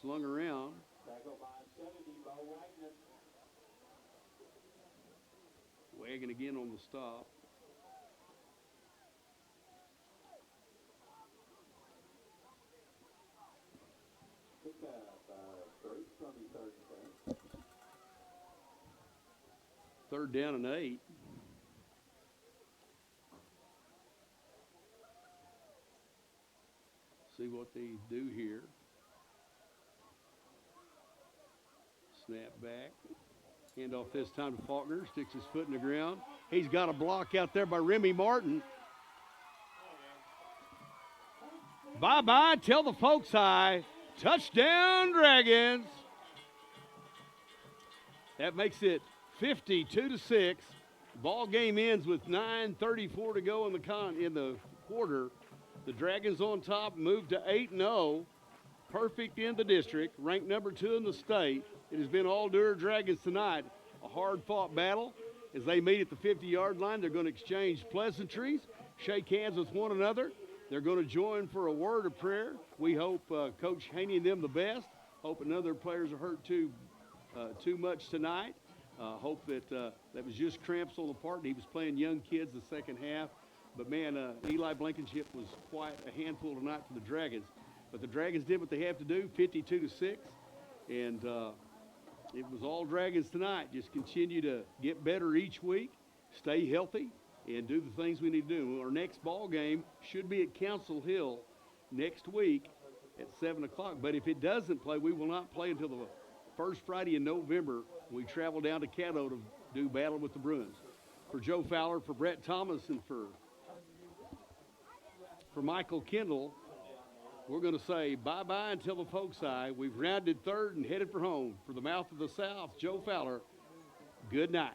[SPEAKER 2] Slung around.
[SPEAKER 1] Tackled by 70, Bo Wagner.
[SPEAKER 2] Wagon again on the stop.
[SPEAKER 1] Pick up 3 from the third down.
[SPEAKER 2] Third down and 8. See what they do here. Snap back. Handoff this time to Faulkner. Sticks his foot in the ground. He's got a block out there by Remy Martin. Bye-bye. Tell the folks hi. Touchdown, Dragons. That makes it 52-6. Ball game ends with 9:34 to go in the quarter. The Dragons on top, moved to 8-0. Perfect in the district, ranked number 2 in the state. It has been all Dewar Dragons tonight. A hard-fought battle. As they meet at the 50-yard line, they're going to exchange pleasantries, shake hands with one another. They're going to join for a word of prayer. We hope Coach Haney and them the best. Hope none of their players are hurt too much tonight. Hope that that was just cramps on the part, and he was playing young kids the second half. But, man, Eli Blankenship was quite a handful tonight for the Dragons. But the Dragons did what they have to do, 52-6. And it was all Dragons tonight. Just continue to get better each week, stay healthy, and do the things we need to do. Our next ball game should be at Council Hill next week at 7 o'clock. But if it doesn't play, we will not play until the first Friday in November. We travel down to Caddo to do battle with the Bruins. For Joe Fowler, for Brett Thomas, and for Michael Kendall, we're going to say bye-bye until the folk side. We've rounded third and headed for home. For the mouth of the South, Joe Fowler, good night.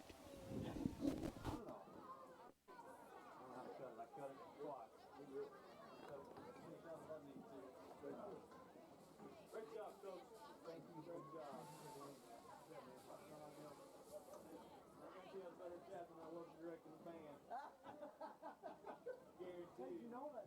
[SPEAKER 1] Great job, Coach. Thank you. Great job. I think you have a better shot than I was directing the band. Guaranteed. You know that.